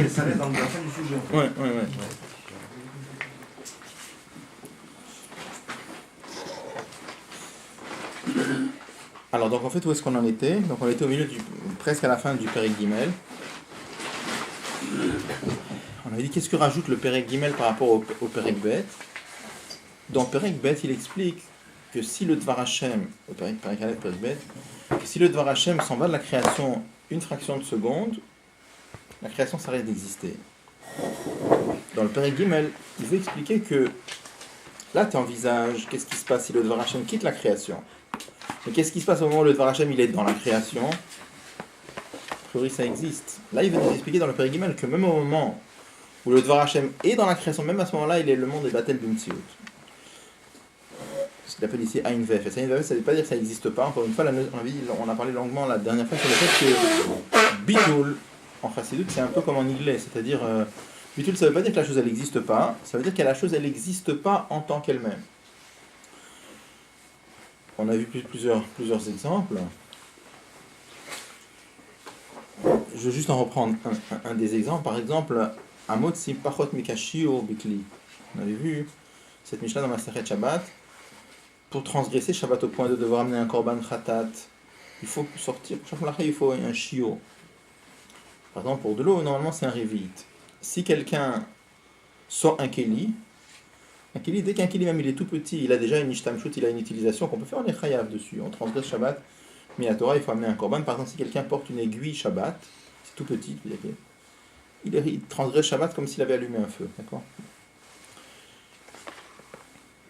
Ça reste dans le fond du sujet. Ouais. Alors, donc en fait, où est-ce qu'on en était? Donc on était au milieu presque à la fin du Perek Gimel. On avait dit qu'est-ce que rajoute le Perek Gimel par rapport au Perek Bet. Dans Perek Bet, il explique que si le Dvar Hashem, au Perek Aleph, Perek Bet, que si le Dvar Hashem s'en va de la création une fraction de seconde, la création s'arrête d'exister. Dans le Perek Gimel, il veut expliquer que là, tu envisages qu'est-ce qui se passe si le Dvar Hashem quitte la création. Mais qu'est-ce qui se passe au moment où le Dvar Hashem il est dans la création? A priori, ça existe. Là, il veut nous expliquer dans le Perek Gimel que même au moment où le Dvar Hashem est dans la création, même à ce moment-là, le monde est Batel B'Mtziut. Ce qu'il appelle ici Ain Vef. Et Ain Vef, ça ne veut pas dire que ça n'existe pas. Encore une fois, on a parlé longuement la dernière fois sur le fait que Bitul, en Chassidut, c'est un peu comme en anglais. C'est-à-dire, Bitul, ça ne veut pas dire que la chose, elle n'existe pas. Ça veut dire que la chose, elle n'existe pas en tant qu'elle-même. On a vu plusieurs exemples. Je vais juste en reprendre un des exemples. Par exemple, Amot Simpachot Mikashio Bikli. On avait vu cette Mishnah dans Masechet Shabbat. Pour transgresser Shabbat au point de devoir amener un korban khatat, il faut sortir, pour chaque fois il faut un shio. Par exemple, pour de l'eau, normalement c'est un revit. Si quelqu'un sort un keli, dès qu'un keli même il est tout petit, il a déjà une ishtamshut, il a une utilisation qu'on peut faire, on est chayav dessus, on transgresse Shabbat, mais à Torah il faut amener un korban. Par exemple, si quelqu'un porte une aiguille Shabbat, c'est tout petit, il transgresse Shabbat comme s'il avait allumé un feu, d'accord?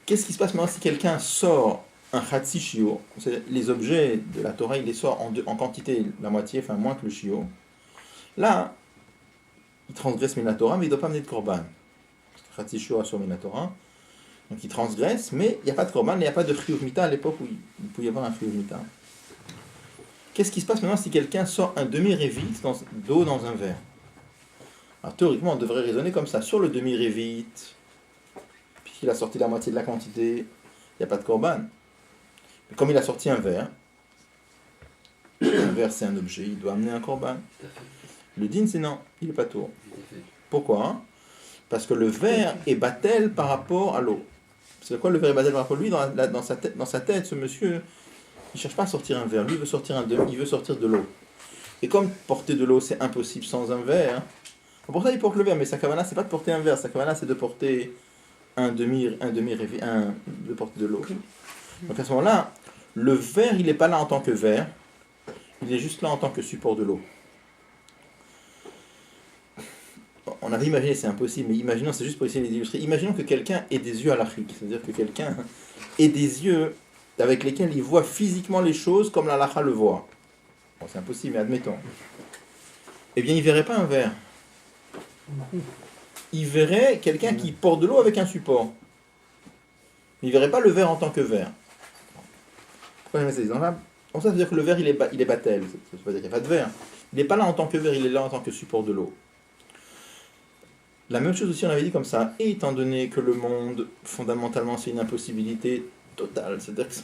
Qu'est-ce qui se passe maintenant si quelqu'un sort un chatsi shio? Les objets de la Torah, il les sort en quantité, la moitié, enfin moins que le shio. Là, il transgresse Minatora, mais il ne doit pas amener de korban. Chatsi shio a sur Minatora. Donc il transgresse, mais il n'y a pas de korban, il n'y a pas de chiyuv mita à l'époque où il pouvait y avoir un chiyuv mita. Qu'est-ce qui se passe maintenant si quelqu'un sort un demi-révit d'eau dans un verre? Alors théoriquement, on devrait raisonner comme ça. Sur le demi-révit, il a sorti la moitié de la quantité, il n'y a pas de korban. Mais comme il a sorti un verre c'est un objet, il doit amener un korban. Le din c'est non, il n'est pas tour. Pourquoi? Parce que le verre est batel par rapport à l'eau. C'est quoi le verre est batel par rapport à lui? Dans sa tête, ce monsieur, il ne cherche pas à sortir un verre, lui il veut sortir il veut sortir de l'eau. Et comme porter de l'eau c'est impossible sans un verre, pour ça il porte le verre, mais sa kavana c'est pas de porter un verre, sa kavana c'est de porter de porter de l'eau. Donc à ce moment-là, le verre, il n'est pas là en tant que verre, il est juste là en tant que support de l'eau. On avait imaginé, c'est impossible, mais imaginons, c'est juste pour essayer d'illustrer, imaginons que quelqu'un ait des yeux à l'achik, c'est-à-dire que quelqu'un ait des yeux avec lesquels il voit physiquement les choses comme la lacha le voit. Bon, c'est impossible, mais admettons. Eh bien, il ne verrait pas un verre. Il verrait quelqu'un qui porte de l'eau avec un support. Il ne verrait pas le verre en tant que verre. Pourquoi je mets ces exemples-là? Donc ça veut dire que le verre, il est batel. Ça veut dire qu'il n'y a pas de verre. Il n'est pas là en tant que verre, il est là en tant que support de l'eau. La même chose aussi, on avait dit comme ça. Et étant donné que le monde, fondamentalement, c'est une impossibilité totale. C'est-à-dire que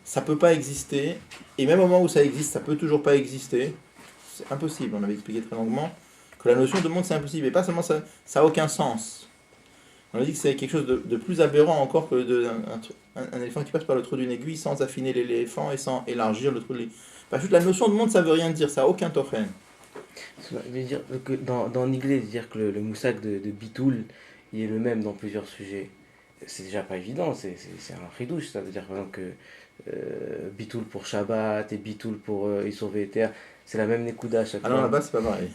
ça ne peut pas exister. Et même au moment où ça existe, ça ne peut toujours pas exister. C'est impossible. On avait expliqué très longuement que la notion de monde, c'est impossible. Et pas seulement ça n'a aucun sens. On a dit que c'est quelque chose de plus aberrant encore que un éléphant qui passe par le trou d'une aiguille sans affiner l'éléphant et sans élargir le trou de l'aiguille. Juste la notion de monde, ça ne veut rien dire, ça n'a aucun tochen. Je veux dire que dans l'Église, dire que le moussak de Bitoul, il est le même dans plusieurs sujets. C'est déjà pas évident, c'est un ridouche. Ça veut dire par exemple que Bitoul pour Shabbat et Bitoul pour Issour Ve'eter, c'est la même Nekuda à chaque fois. Ah non, là-bas, c'est pas pareil.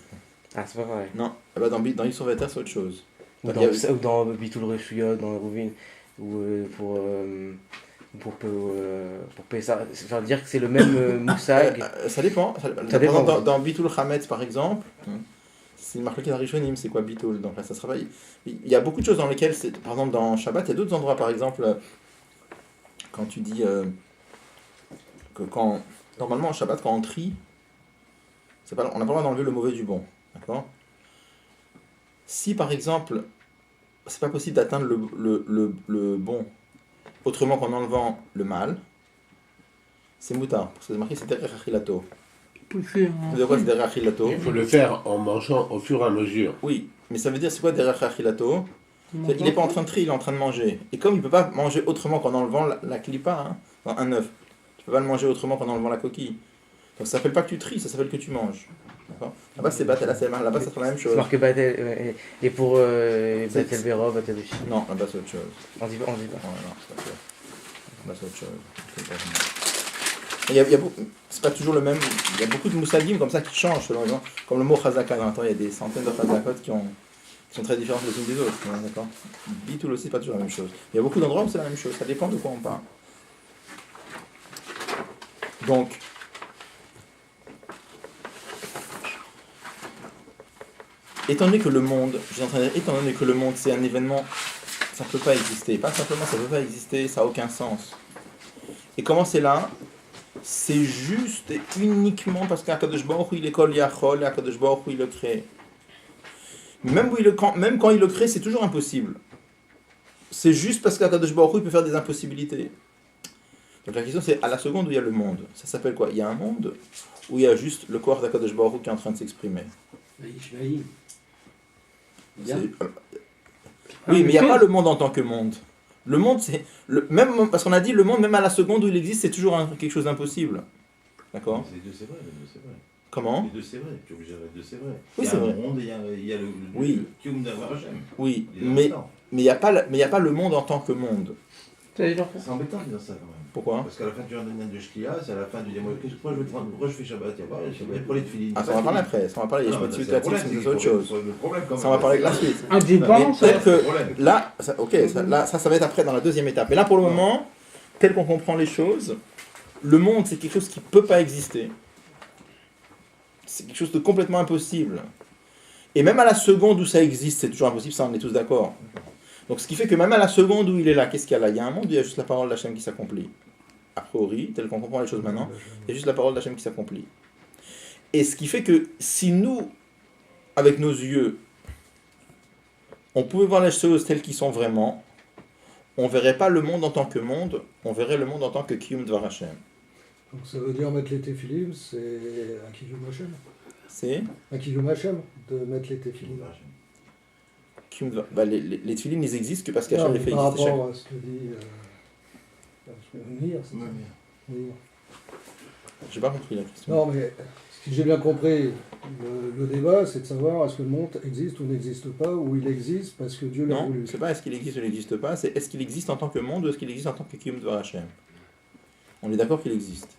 Ah, c'est pas pareil. Non, là-bas, dans Issour Ve'eter, c'est autre chose. Ou dans Bitoul Reshuyot, dans le Rouvin, ou pour Pessah, ça veut dire que c'est le même moussag. Ça dépend. Ça dépend. Dans Bitoul Chametz, par exemple, c'est une marque qui est Rishonim, c'est quoi Bitoul? Donc là, ça sera pas. Il y a beaucoup de choses dans lesquelles, par exemple, dans Shabbat, il y a d'autres endroits, par exemple, quand tu dis que normalement, en Shabbat, quand on trie, on n'a pas le droit d'enlever le mauvais du bon. D'accord? Si par exemple, c'est pas possible d'atteindre le bon autrement qu'en enlevant le mal, c'est moutard, parce que c'est marqué c'est Terech Achilato. Pousser Ça veut dire quoi, c'est derrière Achilato? Il faut le faire en mangeant au fur et à mesure. Oui, mais ça veut dire c'est quoi derrière Achilato? Il n'est pas en train de trier, il est en train de manger. Et comme il ne peut pas manger autrement qu'en enlevant la clipa, hein, dans un œuf, tu ne peux pas le manger autrement qu'en enlevant la coquille. Donc ça s'appelle pas que tu tries, ça s'appelle que tu manges. D'accord. Là-bas c'est Batel, là-bas ça fait la même C'est chose. marqué Batel. Ouais. Et pour Batel Vera, Batel Oshi. Non, là-bas c'est autre chose. On dit pas. Ouais, non, c'est pas ça. Là-bas c'est autre chose. Il y a c'est pas toujours le même. Il y a beaucoup de moussagim comme ça qui changent selon les gens. Comme le mot chazaka, il y a des centaines de chazakot qui sont très différentes les unes des autres. Ouais, d'accord. Bitoul aussi, c'est pas toujours la même chose. Il y a beaucoup d'endroits où c'est la même chose. Ça dépend de quoi on parle. Donc, étant donné que le monde, je suis en train de dire, étant donné que le monde c'est un événement, ça ne peut pas exister. Pas simplement ça ne peut pas exister, ça n'a aucun sens. Et comment c'est là? C'est juste et uniquement parce qu'Akadosh Baruch Hu il est Kol Yachol et Akadosh Baruch Hu il le crée. Même quand il le crée, c'est toujours impossible. C'est juste parce qu'Akadosh Baruch Hu il peut faire des impossibilités. Donc la question c'est à la seconde où il y a le monde. Ça s'appelle quoi? Il y a un monde où il y a juste le corps d'Akadosh Baruch Hu qui est en train de s'exprimer. Bien. Oui, mais il n'y a pas le monde en tant que monde. Le monde, c'est. Même, parce qu'on a dit le monde, même à la seconde où il existe, c'est toujours quelque chose d'impossible. D'accord? Les deux, c'est vrai, les deux, c'est vrai. Comment? Les deux, c'est vrai. Tu es obligé de les deux, c'est vrai. Oui, c'est vrai. Il y a un monde et il y a le Oui. Kiyum d'Avar Hashem. Oui, Il est mais dans il n'y a pas le monde en tant que monde. C'est embêtant de dire ça quand même. Pourquoi? Parce qu'à la fin du Ramadan de Shkia, c'est à la fin du Diamant. Pourquoi je fais Shabbat? Il y a pour les filines. Ah, ça on va parler après. Ça on va parler. Je peux te suite là-dessus, c'est autre chose. Le problème quand même. Ça on va parler avec la suite. Un départ, Mais peut-être que là, ça va être après dans la deuxième étape. Mais là, pour le moment, tel qu'on comprend les choses, le monde, c'est quelque chose qui ne peut pas exister. C'est quelque chose de complètement impossible. Et même à la seconde où ça existe, c'est toujours impossible, ça on est tous d'accord. Donc ce qui fait que même à la seconde où il est là, qu'est-ce qu'il y a là? Il y a un monde où il y a juste la parole d'Hachem qui s'accomplit. A priori, tel qu'on comprend les choses maintenant, il y a juste la parole d'Hachem qui s'accomplit. Et ce qui fait que si nous, avec nos yeux, on pouvait voir les choses telles qu'elles sont vraiment, on ne verrait pas le monde en tant que monde, on verrait le monde en tant que Kiyum Dvar Hashem. Donc ça veut dire mettre les téphilim, c'est un Kiyum Hashem. C'est Un Kiyum Hashem de mettre les téphilim. Kiyum Dvar... les tefilines, ils existent que parce qu'Hachem Non, les fait par exister. rapport à ce que dit Nir, c'est ça. Nir. J'ai pas compris la question. Non, mais si j'ai bien compris, le débat, c'est de savoir est-ce que le monde existe ou n'existe pas, ou il existe parce que Dieu l'a Non, voulu. c'est pas est-ce qu'il existe ou n'existe pas, c'est est-ce qu'il existe en tant que monde ou est-ce qu'il existe en tant que Kiyum Dvar Hashem. On est d'accord qu'il existe.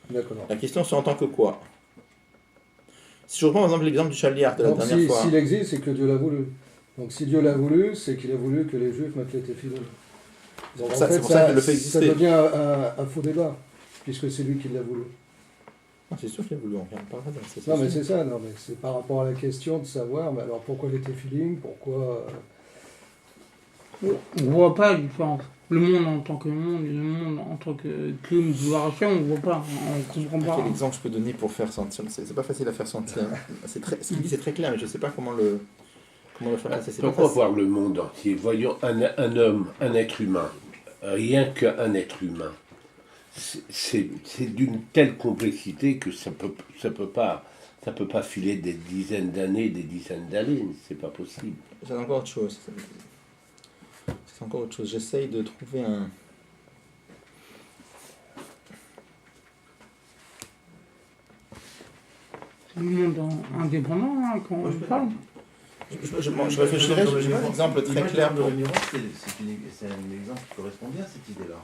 D'accord. La question c'est en tant que quoi? Si je reprends par exemple l'exemple du Chaliar de la Donc dernière fois. s'il existe, c'est que Dieu l'a voulu. Donc si Dieu l'a voulu, c'est qu'il a voulu que les Juifs mettent les téphilim. Donc en C'est fait, pour ça qu'il le fait ça exister. devient un faux débat, puisque c'est lui qui l'a voulu. Ah, c'est sûr qu'il a voulu en faire pas. Non mais c'est ça, non mais c'est par rapport à la question de savoir, mais alors pourquoi les téphilim, pourquoi... On voit pas la différence. Le monde en tant que monde et le monde en tant que Kiyum Dvar Hashem, on voit pas. On comprend pas. Quel exemple je peux donner pour faire sentir? C'est pas facile à faire sentir. Ce qu'il dit c'est très clair, mais je sais pas comment le faire passer. C'est pas Pourquoi facile. voir le monde entier? Voyons un homme, un être humain, rien qu'un être humain. C'est d'une telle complexité que ça peut pas filer des dizaines d'années, c'est pas possible. C'est encore autre chose. C'est encore autre chose. J'essaye de trouver un. C'est le monde indépendant hein, quand on parle. Je réfléchirais, je n'ai pas un exemple très clair pour. Le miroir, c'est un exemple qui correspond bien à cette idée-là.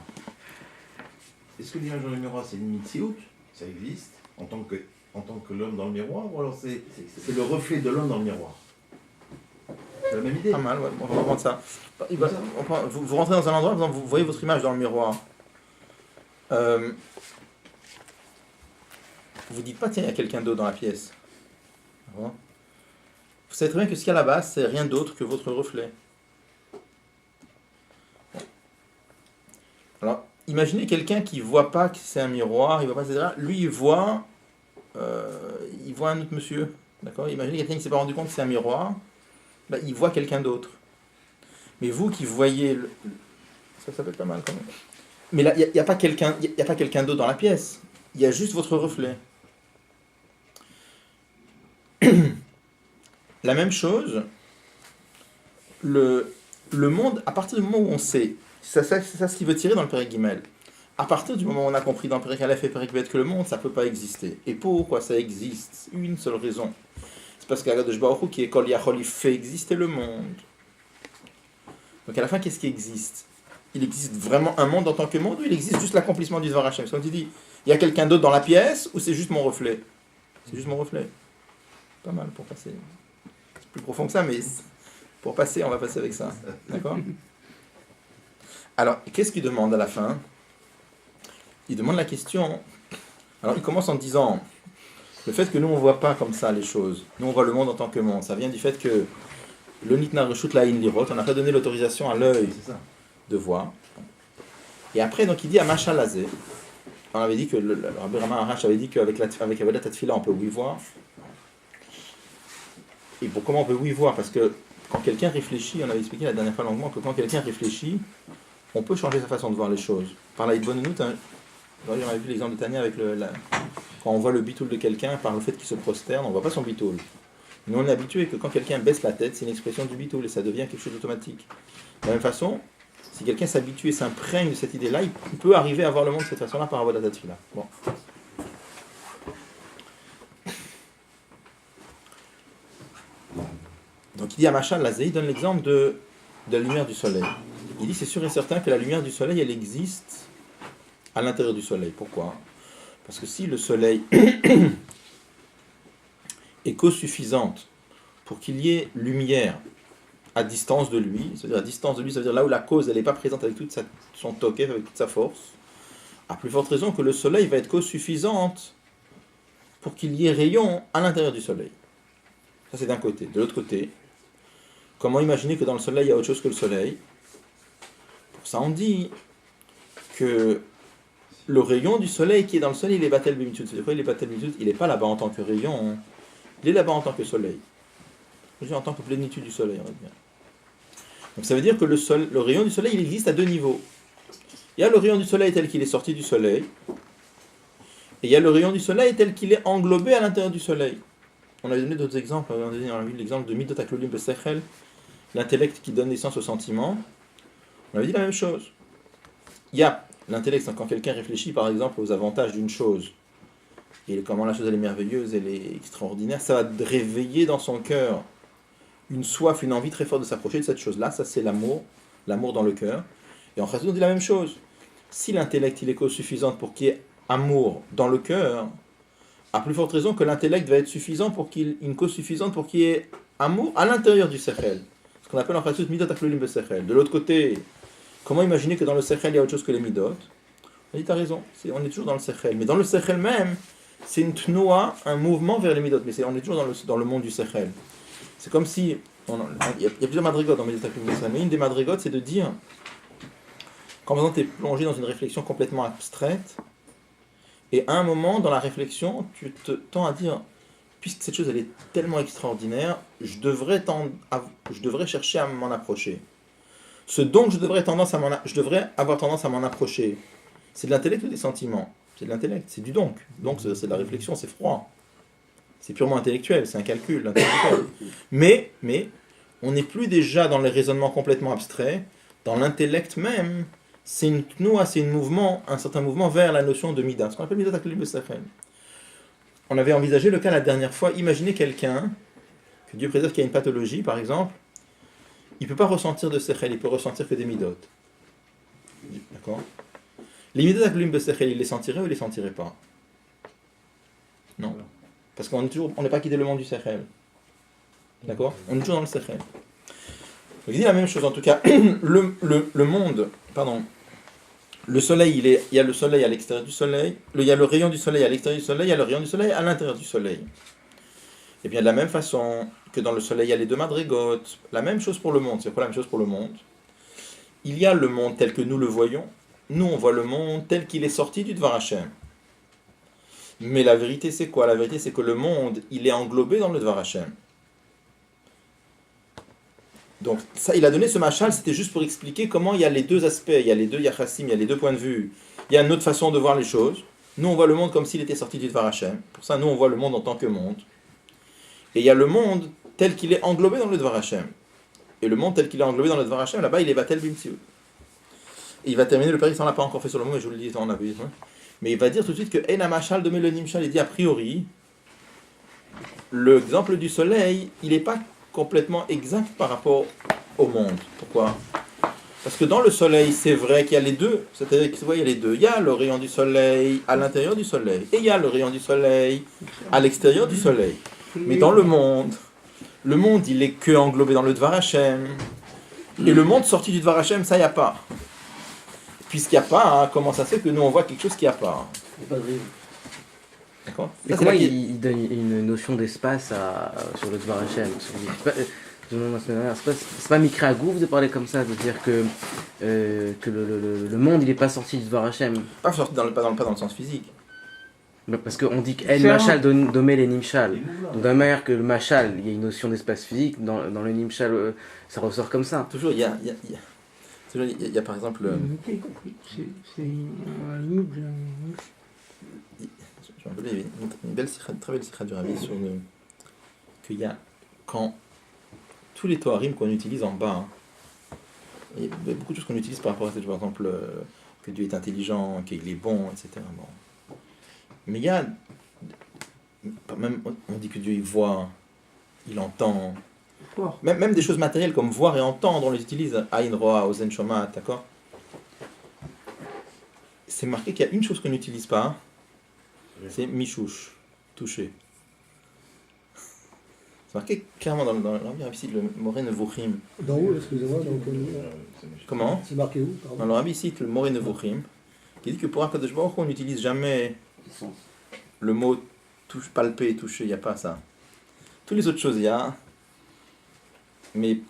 Est-ce que l'image dans le miroir, c'est une mitziut? Ça existe en tant que l'homme dans le miroir, ou alors c'est le reflet de l'homme dans le miroir? C'est la même idée. Pas mal, ouais. On va reprendre ça. Vous rentrez dans un endroit, par exemple, vous voyez votre image dans le miroir. Vous dites pas, tiens, il y a quelqu'un d'autre dans la pièce. D'accord. Vous savez très bien que ce qu'il y a là-bas, c'est rien d'autre que votre reflet. Alors, imaginez quelqu'un qui voit pas que c'est un miroir, il voit pas, etc. Lui, il voit un autre monsieur. D'accord. Imaginez quelqu'un qui s'est pas rendu compte que c'est un miroir. Bah, il voit quelqu'un d'autre. Mais vous qui voyez... Ça peut être pas mal quand même. Mais là, il n'y a pas quelqu'un d'autre dans la pièce. Il y a juste votre reflet. la même chose, le monde, à partir du moment où on sait, c'est ça ce qu'il veut tirer dans le Pérek Gimel. À partir du moment où on a compris dans le Pérek Aleph et Pérek Bet que le monde, ça ne peut pas exister. Et pourquoi ça existe? Une seule raison. C'est parce qu'Akadosh Baruch Hu, qui est Kol Yachol, il fait exister le monde. Donc à la fin, qu'est-ce qui existe? Il existe vraiment un monde en tant que monde, ou il existe juste l'accomplissement du Dvar Hashem? Quand tu dis, il y a quelqu'un d'autre dans la pièce, ou c'est juste mon reflet? C'est juste mon reflet. Pas mal pour passer. C'est plus profond que ça, mais pour passer, on va passer avec ça. D'accord? Alors, qu'est-ce qu'il demande à la fin? Il demande la question. Alors, il commence en disant le fait que nous, on ne voit pas comme ça les choses. Nous, on voit le monde en tant que monde. Ça vient du fait que le Nitna Reshut Laïn Lirot, on n'a pas donné l'autorisation à l'œil de voir. Et après, donc, il dit à Machal Azé. On avait dit que le Rabbi Rama Arash avait dit qu'avec Avodat Tefila, on peut oui voir. Et pour comment on peut oui voir? Parce que quand quelqu'un réfléchit, on avait expliqué la dernière fois longuement que quand quelqu'un réfléchit, on peut changer sa façon de voir les choses. Par la Hidbonenut, on avait vu l'exemple de Tania avec quand on voit le bitoul de quelqu'un par le fait qu'il se prosterne, on ne voit pas son bitoul. Nous on est habitué que quand quelqu'un baisse la tête, c'est une expression du bitoul et ça devient quelque chose d'automatique. De la même façon, si quelqu'un s'habitue et s'imprègne de cette idée-là, il peut arriver à voir le monde de cette façon-là par Avodat Tefila. Bon. Donc il dit à Machal Lazé, il donne l'exemple de la lumière du soleil. Il dit c'est sûr et certain que la lumière du soleil, elle existe à l'intérieur du soleil. Pourquoi? Parce que si le soleil est cause suffisante pour qu'il y ait lumière à distance de lui, c'est-à-dire à distance de lui, ça veut dire là où la cause elle n'est pas présente avec toute son toquet, avec toute sa force, à plus forte raison que le soleil va être cause suffisante pour qu'il y ait rayon à l'intérieur du soleil. Ça c'est d'un côté. De l'autre côté, comment imaginer que dans le soleil il y a autre chose que le soleil? Pour ça on dit que le rayon du soleil qui est dans le soleil, il est Batel Bimitud. C'est-à-dire qu'il est Batel Bimitud, il n'est pas là-bas en tant que rayon, il est là-bas en tant que soleil. En tant que plénitude du soleil, on va dire. Donc ça veut dire que le rayon du soleil, il existe à deux niveaux. Il y a le rayon du soleil tel qu'il est sorti du soleil, et il y a le rayon du soleil tel qu'il est englobé à l'intérieur du soleil. On avait donné d'autres exemples, on a vu l'exemple de Midot HaKlolim B'Sechel, l'intellect qui donne naissance au sentiment. On avait dit la même chose. Il y a l'intellect, quand quelqu'un réfléchit par exemple aux avantages d'une chose, et comment la chose elle est merveilleuse, elle est extraordinaire, ça va réveiller dans son cœur une soif, une envie très forte de s'approcher de cette chose-là. Ça c'est l'amour dans le cœur. Et en face on dit la même chose. Si l'intellect il est cause suffisante pour qu'il y ait amour dans le cœur, à plus forte raison que l'intellect va être suffisant une cause suffisante pour qu'il y ait amour à l'intérieur du sechel. Ce qu'on appelle en fait midot haklolim besechel. De l'autre côté, comment imaginer que dans le sechel il y a autre chose que les midot? On dit t'as raison, on est toujours dans le sechel. Mais dans le sechel même, c'est une tnoa, un mouvement vers les midot. Mais on est toujours dans le monde du sechel. C'est comme si, il y a plusieurs madrigotes dans Midot haklolim besechel, mais une des madrigotes c'est de dire, quand par exemple tu es plongé dans une réflexion complètement abstraite, et à un moment dans la réflexion, tu te tends à dire, puisque cette chose elle est tellement extraordinaire, je devrais chercher à m'en approcher. Ce dont je devrais avoir tendance à m'en approcher, c'est de l'intellect ou des sentiments? C'est de l'intellect, c'est du donc. Donc c'est de la réflexion, c'est froid. C'est purement intellectuel, c'est un calcul intellectuel. Mais on n'est plus déjà dans les raisonnements complètement abstraits, dans l'intellect même. C'est une tnoua, c'est un certain mouvement vers la notion de mida, ce qu'on appelle midat haklolim besechel. On avait envisagé le cas la dernière fois. Imaginez quelqu'un, que Dieu préserve, qui a une pathologie, par exemple, il ne peut pas ressentir de sechel, il peut ressentir que des midot. D'accord? Les midat haklolim besechel, il les sentirait ou il les sentirait pas? Non. Parce qu'on n'est pas quitté le monde du sechel. D'accord? On est toujours dans le sechel. Il dit la même chose, en tout cas, le monde, le soleil, il y a le soleil à l'extérieur du soleil, il y a le rayon du soleil à l'extérieur du soleil, il y a le rayon du soleil à l'intérieur du soleil. Et bien de la même façon que dans le soleil, il y a les deux madrigotes, la même chose pour le monde. C'est quoi la même chose pour le monde? Il y a le monde tel que nous le voyons, nous on voit le monde tel qu'il est sorti du Dvar Hashem. Mais la vérité c'est quoi? La vérité c'est que le monde, il est englobé dans le Dvar Hashem. Donc ça, il a donné ce machal, c'était juste pour expliquer comment il y a les deux aspects, il y a les deux yachassim, il y a les deux points de vue. Il y a une autre façon de voir les choses. Nous, on voit le monde comme s'il était sorti du Dvar Hashem. Pour ça, nous, on voit le monde en tant que monde. Et il y a le monde tel qu'il est englobé dans le Dvar Hashem. Et le monde tel qu'il est englobé dans le Dvar Hashem, là-bas, il est Batel Bimtsiut. Et il va terminer le péril, ça on l'a pas encore fait sur le mot, mais je vous le dis, on a vu. Mais il va dire tout de suite que Ena Machal de Nimshal, il dit a priori, l'exemple du soleil, il n'est pas complètement exact par rapport au monde. Pourquoi? Parce que dans le soleil, c'est vrai qu'il y a les deux. C'est-à-dire qu'il y a les deux. Il y a le rayon du soleil à l'intérieur du soleil. Et il y a le rayon du soleil à l'extérieur du soleil. Mais dans le monde, il est que englobé dans le Dvar Hashem. Et le monde sorti du Dvar Hashem, ça, il n'y a pas. Puisqu'il n'y a pas, hein, comment ça se fait que nous, on voit quelque chose qu'il n'y a pas? D'accord? Mais comment il donne une notion d'espace sur le Dvar Hashem? C'est pas Mikra Agouf de parler comme ça, de dire que le monde il n'est pas sorti du Dvar Hashem. Pas sorti pas dans le sens physique. Parce qu'on dit qu'El Machal domé les Nimshal. Donc, de la manière que le Machal, il y a une notion d'espace physique, dans le Nimshal, ça ressort comme ça. Toujours, il y a par exemple. C'est un limite. Je me rappelle, il y avait une très belle sikha du Rabbi sur qu'il y a quand tous les Toharim qu'on utilise en bas, hein, il y a beaucoup de choses qu'on utilise par rapport à ça, par exemple que Dieu est intelligent, qu'il est bon, etc. Bon. Mais il y a même on dit que Dieu il voit, il entend, même des choses matérielles comme voir et entendre, on les utilise Aïn Roa, Ozen Shomat, d'accord? C'est marqué qu'il y a une chose qu'on n'utilise pas. Hein, c'est Mishouch, toucher. C'est marqué clairement dans le Rabbi ici, le Moré Nevuchim. Dans où, excusez-moi, dans quel livre? Comment? C'est marqué où, pardon? Dans le Rabbi ici, le Moré Nevuchim, qui dit que pour Akadosh Baruch Hu, on n'utilise jamais le mot touche, palper, toucher, il n'y a pas ça. Toutes les autres choses, il y a, mais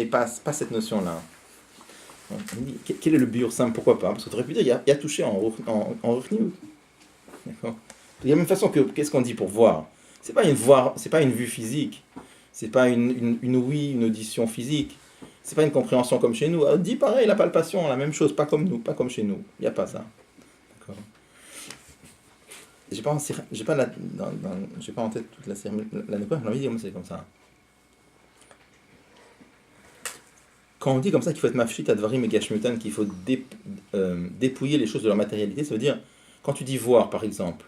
pas cette notion-là. Donc, on dit, quel est le biur simple? Pourquoi pas? Parce que tu aurais pu dire, il y a touché en Ruchniut. D'accord? De la même façon que, qu'est-ce qu'on dit pour voir? C'est pas une vue physique, c'est pas une ouïe, une audition physique, c'est pas une compréhension comme chez nous. On dit pareil, la palpation, la même chose, pas comme nous, pas comme chez nous. Il n'y a pas ça. D'accord? J'ai pas en tête toute la cérémonie. L'année prochaine, j'ai envie de dire, c'est comme ça. Quand on dit comme ça qu'il faut être mafshit advarim et gashmutan, qu'il faut dépouiller les choses de leur matérialité, ça veut dire, quand tu dis voir par exemple,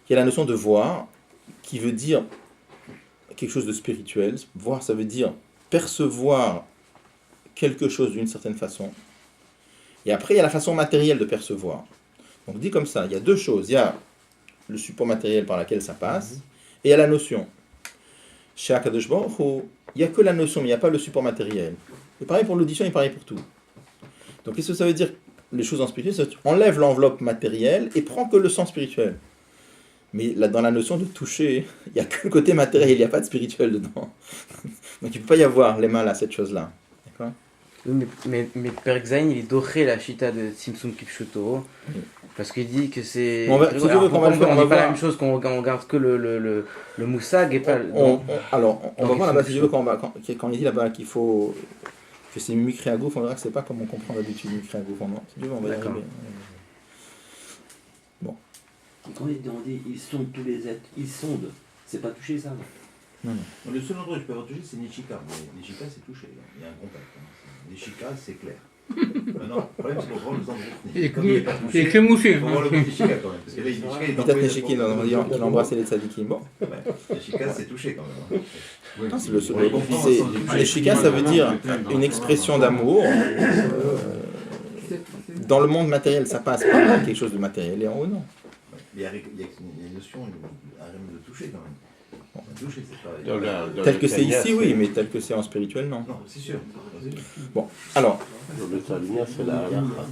il y a la notion de voir qui veut dire quelque chose de spirituel. Voir, ça veut dire percevoir quelque chose d'une certaine façon. Et après, il y a la façon matérielle de percevoir. Donc, dit comme ça, il y a deux choses. Il y a le support matériel par lequel ça passe, et il y a la notion. Chez Akadosh Baruch Hu, il n'y a que la notion, mais il n'y a pas le support matériel. Et pareil pour l'audition et pareil pour tout. Donc, qu'est-ce que ça veut dire, les choses en spirituel? Enlève l'enveloppe matérielle et prends que le sens spirituel. Mais là, dans la notion de toucher, il n'y a que le côté matériel, il n'y a pas de spirituel dedans. Donc il ne peut pas y avoir les mains à cette chose-là. D'accord? Mais Perek Zayin, il est doré la chita de Tzimtzum Kipshuto, parce qu'il dit que c'est... On dit pas la même chose, qu'on regarde que le moussag et pas... On va voir là-bas, si tu veux, quand il dit là-bas qu'il faut... que c'est Mikri Agouf, on verra que c'est pas comme on comprend d'habitude Mikri Agouf. Si tu veux, on va y arriver. Bon. Quand il dit ils sondent tous les êtres, ils sondent, c'est pas toucher ça? Non. Le seul endroit où je peux avoir touché, c'est Nishika. Mais Nishika, c'est touché. Il y a un contact. Nishika, c'est clair. Maintenant, le problème, c'est qu'on prend le temps de Et que mouché. Il faut voir le mot Nishika quand même. Parce que là, Nishika est Peut-être Neshiki, on va dire qu'il embrassait les tzadikim. Bon. Nishika, c'est touché quand même. Non, Neshika, ça veut dire une expression d'amour. Dans le monde matériel, ça passe par quelque chose de matériel et en haut, non. Il y a une notion, un rêve de toucher quand même. Toucher, c'est pas... Tel que c'est ici, oui, mais tel que c'est en spirituel, non. Non, c'est sûr. Bon, alors. Le Talmud, c'est la halakha.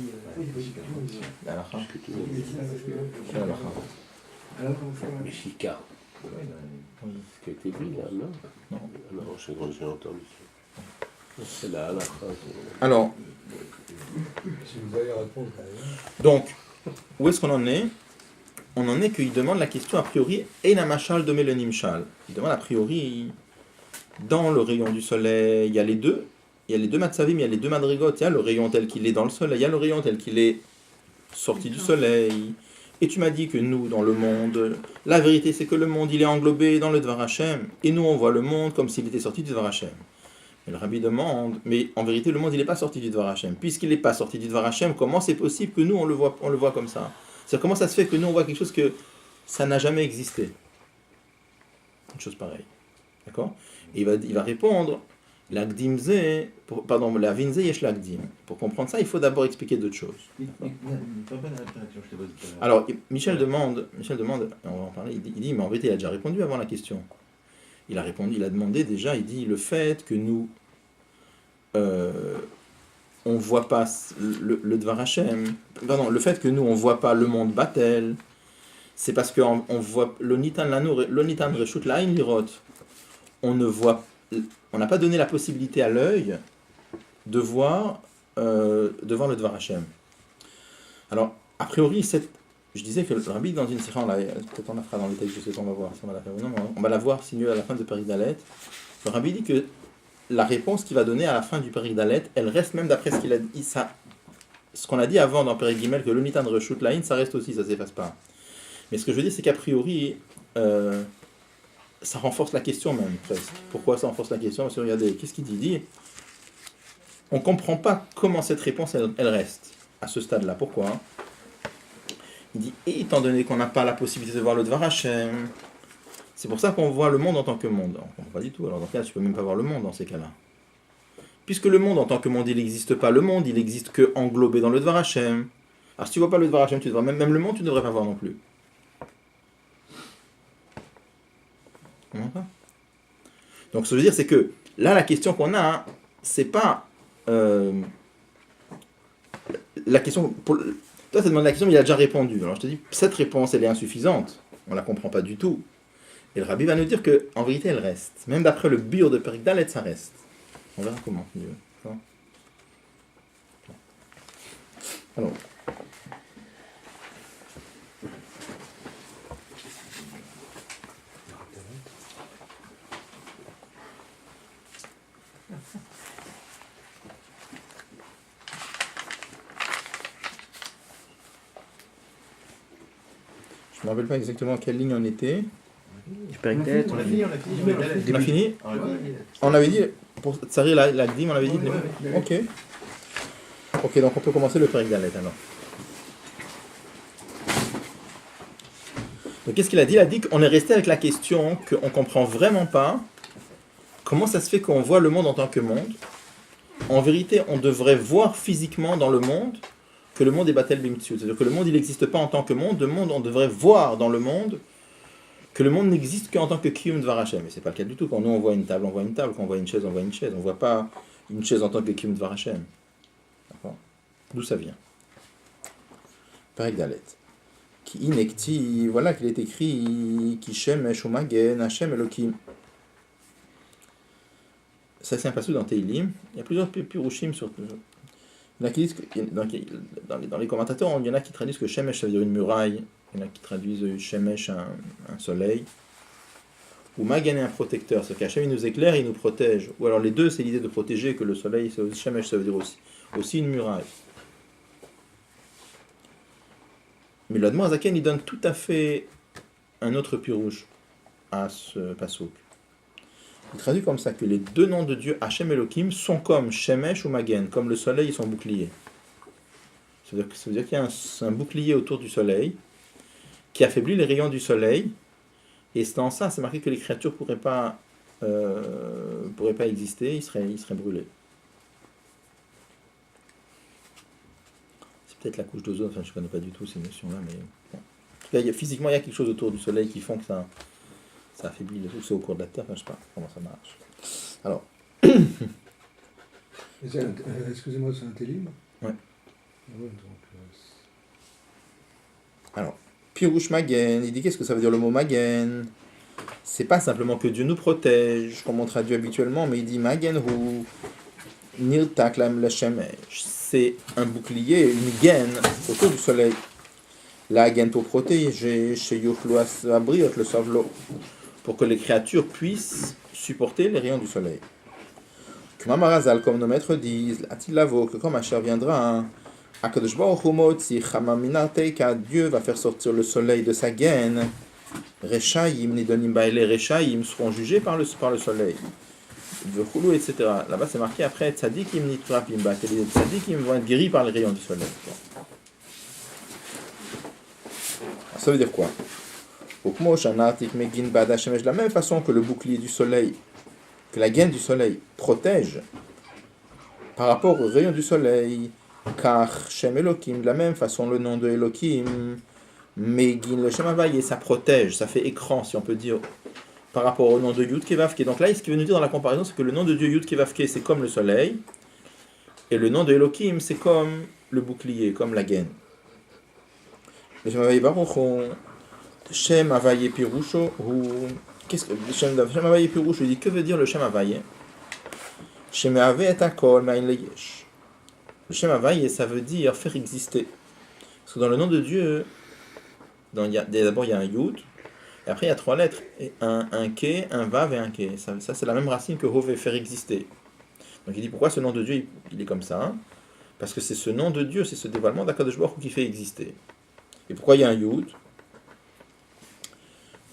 La halakha. Meshika. Ce qui a été dit là, non? Non. Non, j'ai entendu ça. C'est la halakha. Alors. Si vous allez répondre. Donc, où est-ce qu'on en est? On en est qu'il demande la question a priori Eina Machal Domé le Nimshal. Il demande a priori dans le rayon du soleil, il y a les deux matzavim, il y a les deux madrigotes, il y a le rayon tel qu'il est dans le soleil, il y a le rayon tel qu'il est sorti du soleil. Et tu m'as dit que nous, dans le monde, la vérité c'est que le monde il est englobé dans le Dvar Hashem, et nous on voit le monde comme s'il était sorti du Dvar Hashem. Et le Rabbi demande, mais en vérité le monde il n'est pas sorti du Dvar Hashem. Puisqu'il n'est pas sorti du Dvar Hashem, comment c'est possible que nous on le voit comme ça? C'est comment ça se fait que nous on voit quelque chose que ça n'a jamais existé? Une chose pareille. D'accord? Et il va répondre, l'agdim zé, pardon, la vinze yesh l'agdim. Pour comprendre ça, il faut d'abord expliquer d'autres choses. Alors, Michel demande, on va en parler, il dit, mais en vérité, il a déjà répondu avant la question. Il a demandé déjà, il dit, le fait que nous, on ne voit pas le Dvar Hashem, pardon, le fait que nous, on ne voit pas le monde Batel, c'est parce qu'on voit l'onitan reshut la'ain lirot. On n'a pas donné la possibilité à l'œil de voir le Dvar Hashem. Alors, a priori, je disais que le Rabbi, dans une séquence, peut-être on la fera dans les textes, je sais pas, on va voir si on va la faire ou non, on va la voir si mieux à la fin de Périk Dalet. Le Rabbi dit que la réponse qu'il va donner à la fin du Périk Dalet, elle reste même d'après ce qu'il a dit, ce qu'on a dit avant dans Périk Gimel, que l'onitan reshut la'ain, ça reste aussi, ça ne s'efface pas. Mais ce que je veux dire, c'est qu'a priori, ça renforce la question même, presque. Pourquoi ça renforce la question? Parce que regardez, qu'est-ce qu'il dit? Il dit, on ne comprend pas comment cette réponse, elle reste à ce stade-là. Pourquoi? Il dit, et étant donné qu'on n'a pas la possibilité de voir le Dvar Hashem, c'est pour ça qu'on voit le monde en tant que monde. On ne comprend pas du tout. Alors dans ce cas, tu ne peux même pas voir le monde dans ces cas-là. Puisque le monde en tant que monde, il n'existe pas. Le monde, il n'existe que englobé dans le Dvar Hashem. Alors si tu ne vois pas le Dvar Hashem, tu devrais, même le monde, tu ne devrais pas voir non plus. Donc ce que je veux dire, c'est que là, la question qu'on a, c'est pas la question. Toi, tu as demandé la question, mais il a déjà répondu. Alors je te dis, cette réponse, elle est insuffisante. On la comprend pas du tout. Et le Rabbi va nous dire que en vérité, elle reste. Même d'après le biur de Périk Dalet, ça reste. On verra comment. Alors. Je ne me rappelle pas exactement à quelle ligne on était. On a fini. On a fini. On avait dit, pour Tsari l'Agdim, on avait dit. Ok. Ok, donc on peut commencer le Périk Dalet alors. Donc qu'est-ce qu'il a dit? Il a dit qu'on est resté avec la question qu'on ne comprend vraiment pas comment ça se fait qu'on voit le monde en tant que monde. En vérité, on devrait voir physiquement dans le monde que le monde est Batel Bimtsiut. C'est-à-dire que le monde, il n'existe pas en tant que monde. Le monde, on devrait voir dans le monde que le monde n'existe qu'en tant que Kiyum Dvar Hashem. Mais ce n'est pas le cas du tout. Quand nous, on voit une table, on voit une table. Quand on voit une chaise, on voit une chaise. On ne voit pas une chaise en tant que Kiyum Dvar Hashem. D'accord? D'où ça vient? Périk Dalet. Ki inekti, voilà qu'il est écrit Ki shemesh umagen Hashem Elokim. Ça, c'est un passage dans Teilim. Il y a plusieurs pirushim sur. Il y en a qui disent que, dans les commentateurs, il y en a qui traduisent que Shemesh, ça veut dire une muraille. Il y en a qui traduisent Shemesh, un soleil. Ou Magan est un protecteur. C'est-à-dire qu'Hachem, il nous éclaire, il nous protège. Ou alors les deux, c'est l'idée de protéger, que le soleil, Shemesh, ça veut dire aussi une muraille. Mais l'Admor Azaken, il donne tout à fait un autre pirouche à ce passouk. Il traduit comme ça que les deux noms de Dieu, Hachem et Elohim, sont comme Shemesh ou Magen, comme le soleil et son bouclier. Ça veut dire qu'il y a un bouclier autour du soleil qui affaiblit les rayons du soleil. Et dans ça, c'est marqué que les créatures ne pourraient pas exister, ils seraient brûlés. C'est peut-être la couche d'ozone, enfin je ne connais pas du tout ces notions-là, mais bon. En tout cas, physiquement, il y a quelque chose autour du soleil qui font que ça affaiblit le truc, c'est au cours de la Terre, enfin, je ne sais pas comment ça marche. Alors. Excusez-moi, c'est un télim? Ouais. Alors, Pirouche Magen, il dit qu'est-ce que ça veut dire le mot Magen? C'est pas simplement que Dieu nous protège, comme on traduit habituellement, mais il dit Magen hu nirtak la shemesh. C'est un bouclier, une gaine autour du soleil. La gaine pour protéger, chez Yochloas Abriot le savlo, pour que les créatures puissent supporter les rayons du soleil. Comme nos maîtres disent, a-t-il l'avo que quand Machar viendra, Akadosh Baruch Hu motzi chama minarteika, Dieu va faire sortir le soleil de sa gaine. Rechaim nidonim baile, Rechaim seront jugés par le soleil. Vechulu, etc. Là-bas c'est marqué après tzadikim nitrapim ba, que les tzadikim vont être guéris par les rayons du soleil. Ça veut dire quoi? De la même façon que le bouclier du soleil, que la gaine du soleil protège par rapport aux rayons du soleil, car Shem Elohim, de la même façon le nom de Elohim, Megin le Shem Havaye, ça protège, ça fait écran si on peut dire, par rapport au nom de Yud Kevavke. Donc là, ce qu'il veut nous dire dans la comparaison, c'est que le nom de Dieu Yud Kevavke, c'est comme le soleil, et le nom de Elohim, c'est comme le bouclier, comme la gaine. Le Shem Havaye Baruch Shem Havaye Pirusho, qu'est-ce que Shem Havaye Pirusho dit? Que veut dire le Shem Havaye? Shem Havaye et Akol Ma'in Leyesh. Le Shem Havaye, ça veut dire faire exister. Parce que dans le nom de Dieu, d'abord il y a un Yud, et après il y a 3 lettres, et un Ke, un Vav et un Ke. Ça c'est la même racine que Hove, faire exister. Donc il dit pourquoi ce nom de Dieu il est comme ça, hein? Parce que c'est ce nom de Dieu, c'est ce dévoilement d'Akadosh Baruch Hu qui fait exister. Et pourquoi il y a un Yud?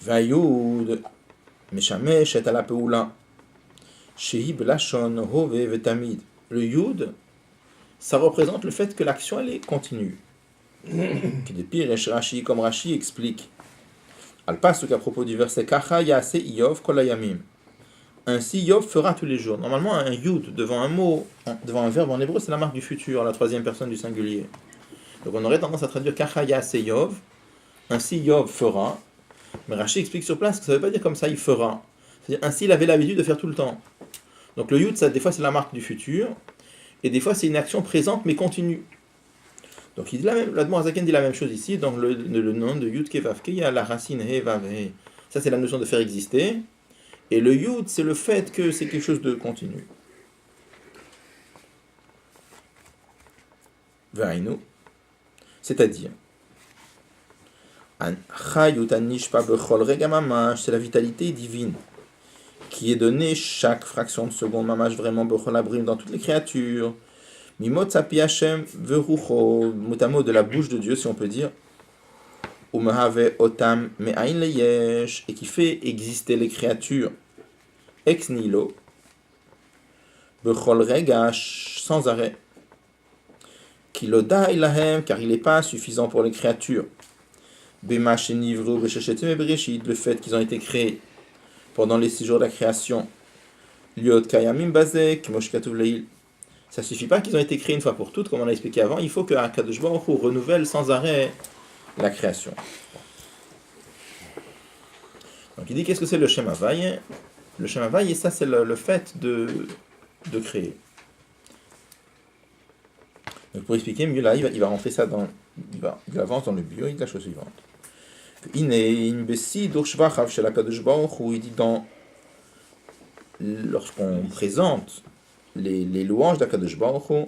Vayud Meshamesh et ala peula Shehi belashon Hove vetamid. Le Yud, ça représente le fait que l'action elle est continue. Depuis Rashi, comme Rashi explique, al pasuk à propos du verset Kacha yase Iyov kol hayamim. Ainsi Iyov fera tous les jours. Normalement un Yud devant un mot, devant un verbe en hébreu, c'est la marque du futur, la troisième personne du singulier. Donc on aurait tendance à traduire Kacha yase Iyov. Ainsi Iyov fera. Mais Rashi explique sur place que ça ne veut pas dire comme ça il fera. C'est-à-dire ainsi il avait l'habitude de faire tout le temps. Donc le Yud, ça, des fois c'est la marque du futur. Et des fois, c'est une action présente mais continue. Donc, il dit l'Admor Hazaken dit la même chose ici. Dans le nom de Yud Kevavke, il y a la racine He Vav He. Ça, c'est la notion de faire exister. Et le Yud, c'est le fait que c'est quelque chose de continu. Vainu. C'est-à-dire, c'est la vitalité divine qui est donnée chaque fraction de seconde, mamash vraiment bechol dans toutes les créatures. Mimot sapi Hashem verucho, motamo de la bouche de Dieu, si on peut dire. Umahave otam me'ain leyesh, et qui fait exister les créatures ex nihilo, bechol regash, sans arrêt. Kiloda ilahem, car il n'est pas suffisant pour les créatures. Bema shenivru b'sheshetem ebereshit, le fait qu'ils ont été créés pendant les 6 jours de la création. Liot kayamim bazek, moshkatuv leil. Ça ne suffit pas qu'ils ont été créés une fois pour toutes, comme on a expliqué avant. Il faut que Akadosh Baruch Hu renouvelle sans arrêt la création. Donc il dit qu'est-ce que c'est le Shem Havaye? Le Shem Havaye, ça c'est le fait de créer. Donc pour expliquer mieux là, il va rentrer ça dans... Il avance dans le bio, il dit la chose suivante. Il dit dans... Lorsqu'on présente les louanges d'Akadosh Baruch Hu,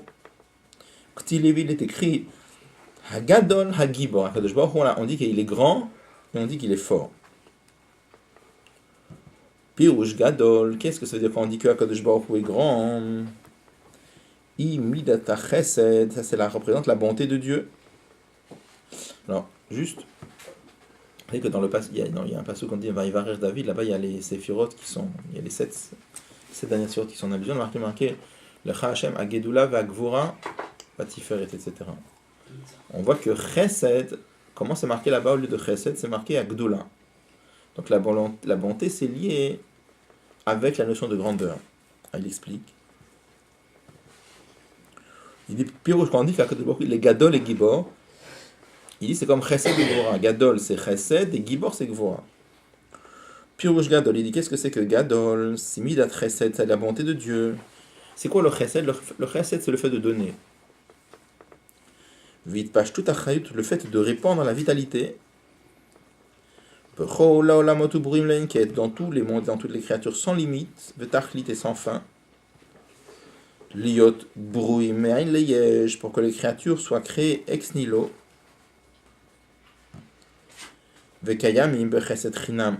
il est écrit Hagadol Hagibor. Akadosh Baruch Hu, on dit qu'il est grand et on dit qu'il est fort. Pirush Gadol, qu'est-ce que ça veut dire quand on dit que Akadosh Baruch Hu est grand? Imidata Chesed, ça représente la bonté de Dieu. Alors, juste, vous savez que dans le passage, il y a un passage qu'on dit Vaïvarer David, là-bas il y a les séphirotes il y a les 7 dernières séphirotes qui sont en allusion, marqué le Cha'Hashem Agedula Vagvura Vatiferet, etc. On voit que Chesed, comment c'est marqué là-bas au lieu de Chesed, c'est marqué Agdula. Donc la bonté c'est lié avec la notion de grandeur. Il explique. Il dit, Pirouche, quand on dit les Gadol et Gibor, il dit c'est comme Chesed et Gvora. Gadol c'est Chesed et Gibor c'est Gvora. Pirouche Gadol, il dit qu'est-ce que c'est que Gadol? C'est Midat Chesed, c'est la bonté de Dieu. C'est quoi le Chesed? Le Chesed c'est le fait de donner. Vite page tout achayut, le fait de répandre la vitalité. Dans tous les mondes, dans toutes les créatures sans limite, Vetachlit et sans fin. Liot brouim me'ain leyesh, pour que les créatures soient créées ex nihilo. Vekayamim bechesed chinam,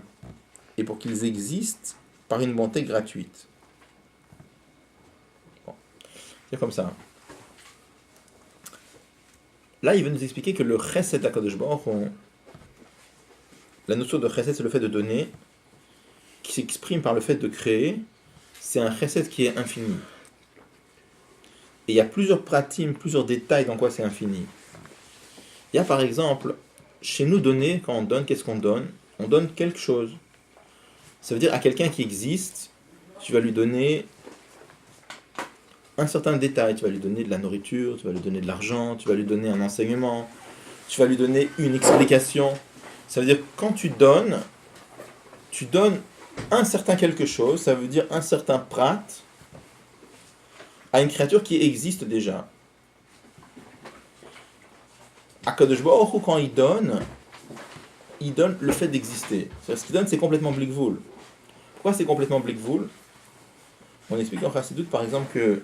et pour qu'ils existent par une bonté gratuite. Bon. C'est comme ça. là, il veut nous expliquer que le chesed d'Akadosh Baruch Hu, la notion de chesed, c'est le fait de donner, qui s'exprime par le fait de créer. C'est un chesed qui est infini. Et il y a plusieurs pratim, plusieurs détails dans quoi c'est infini. Il y a par exemple, chez nous donner, quand on donne, qu'est-ce qu'on donne? On donne quelque chose. Ça veut dire à quelqu'un qui existe, tu vas lui donner un certain détail. Tu vas lui donner de la nourriture, tu vas lui donner de l'argent, tu vas lui donner un enseignement, tu vas lui donner une explication. Ça veut dire que quand tu donnes un certain quelque chose, ça veut dire un certain prat à une créature qui existe déjà. Akadosh Baruch Hu, quand il donne le fait d'exister. C'est-à-dire, ce qu'il donne, c'est complètement blikvoul. Pourquoi c'est complètement blikvoul? On explique en Chassidut, par exemple, que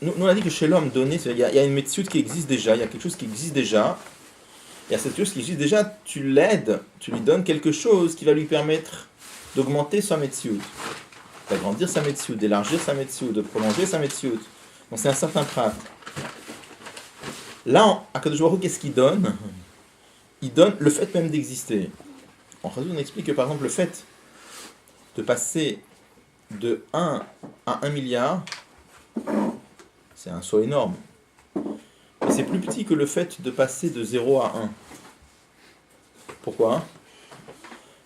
nous on a dit que chez l'homme donné, il y a une metsiout qui existe déjà, il y a quelque chose qui existe déjà. Et à cette chose qui existe déjà, tu l'aides, tu lui donnes quelque chose qui va lui permettre d'augmenter sa metsiout, d'agrandir sa metsiout, d'élargir sa metsiout, de prolonger sa metsiout. Donc c'est un certain prat. Là, à Akadosh Baruch Hu, qu'est-ce qu'il donne? Il donne le fait même d'exister. En Chassidut, on explique que par exemple le fait de passer de 1 à 1 milliard, c'est un saut énorme. Et c'est plus petit que le fait de passer de 0 à 1. Pourquoi?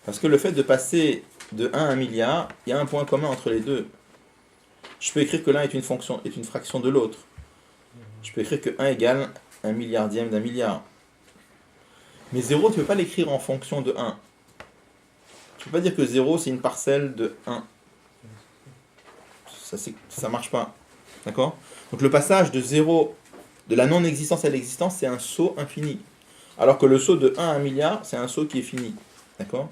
Parce que le fait de passer de 1 à 1 milliard, il y a un point commun entre les deux. Je peux écrire que l'un est une fraction de l'autre. Je peux écrire que 1 égale 1 milliardième d'un milliard. Mais 0, tu ne peux pas l'écrire en fonction de 1. Tu ne peux pas dire que 0, c'est une parcelle de 1. Ça marche pas. D'accord? Donc le passage de 0, de la non-existence à l'existence, c'est un saut infini. Alors que le saut de 1 à 1 milliard, c'est un saut qui est fini. D'accord?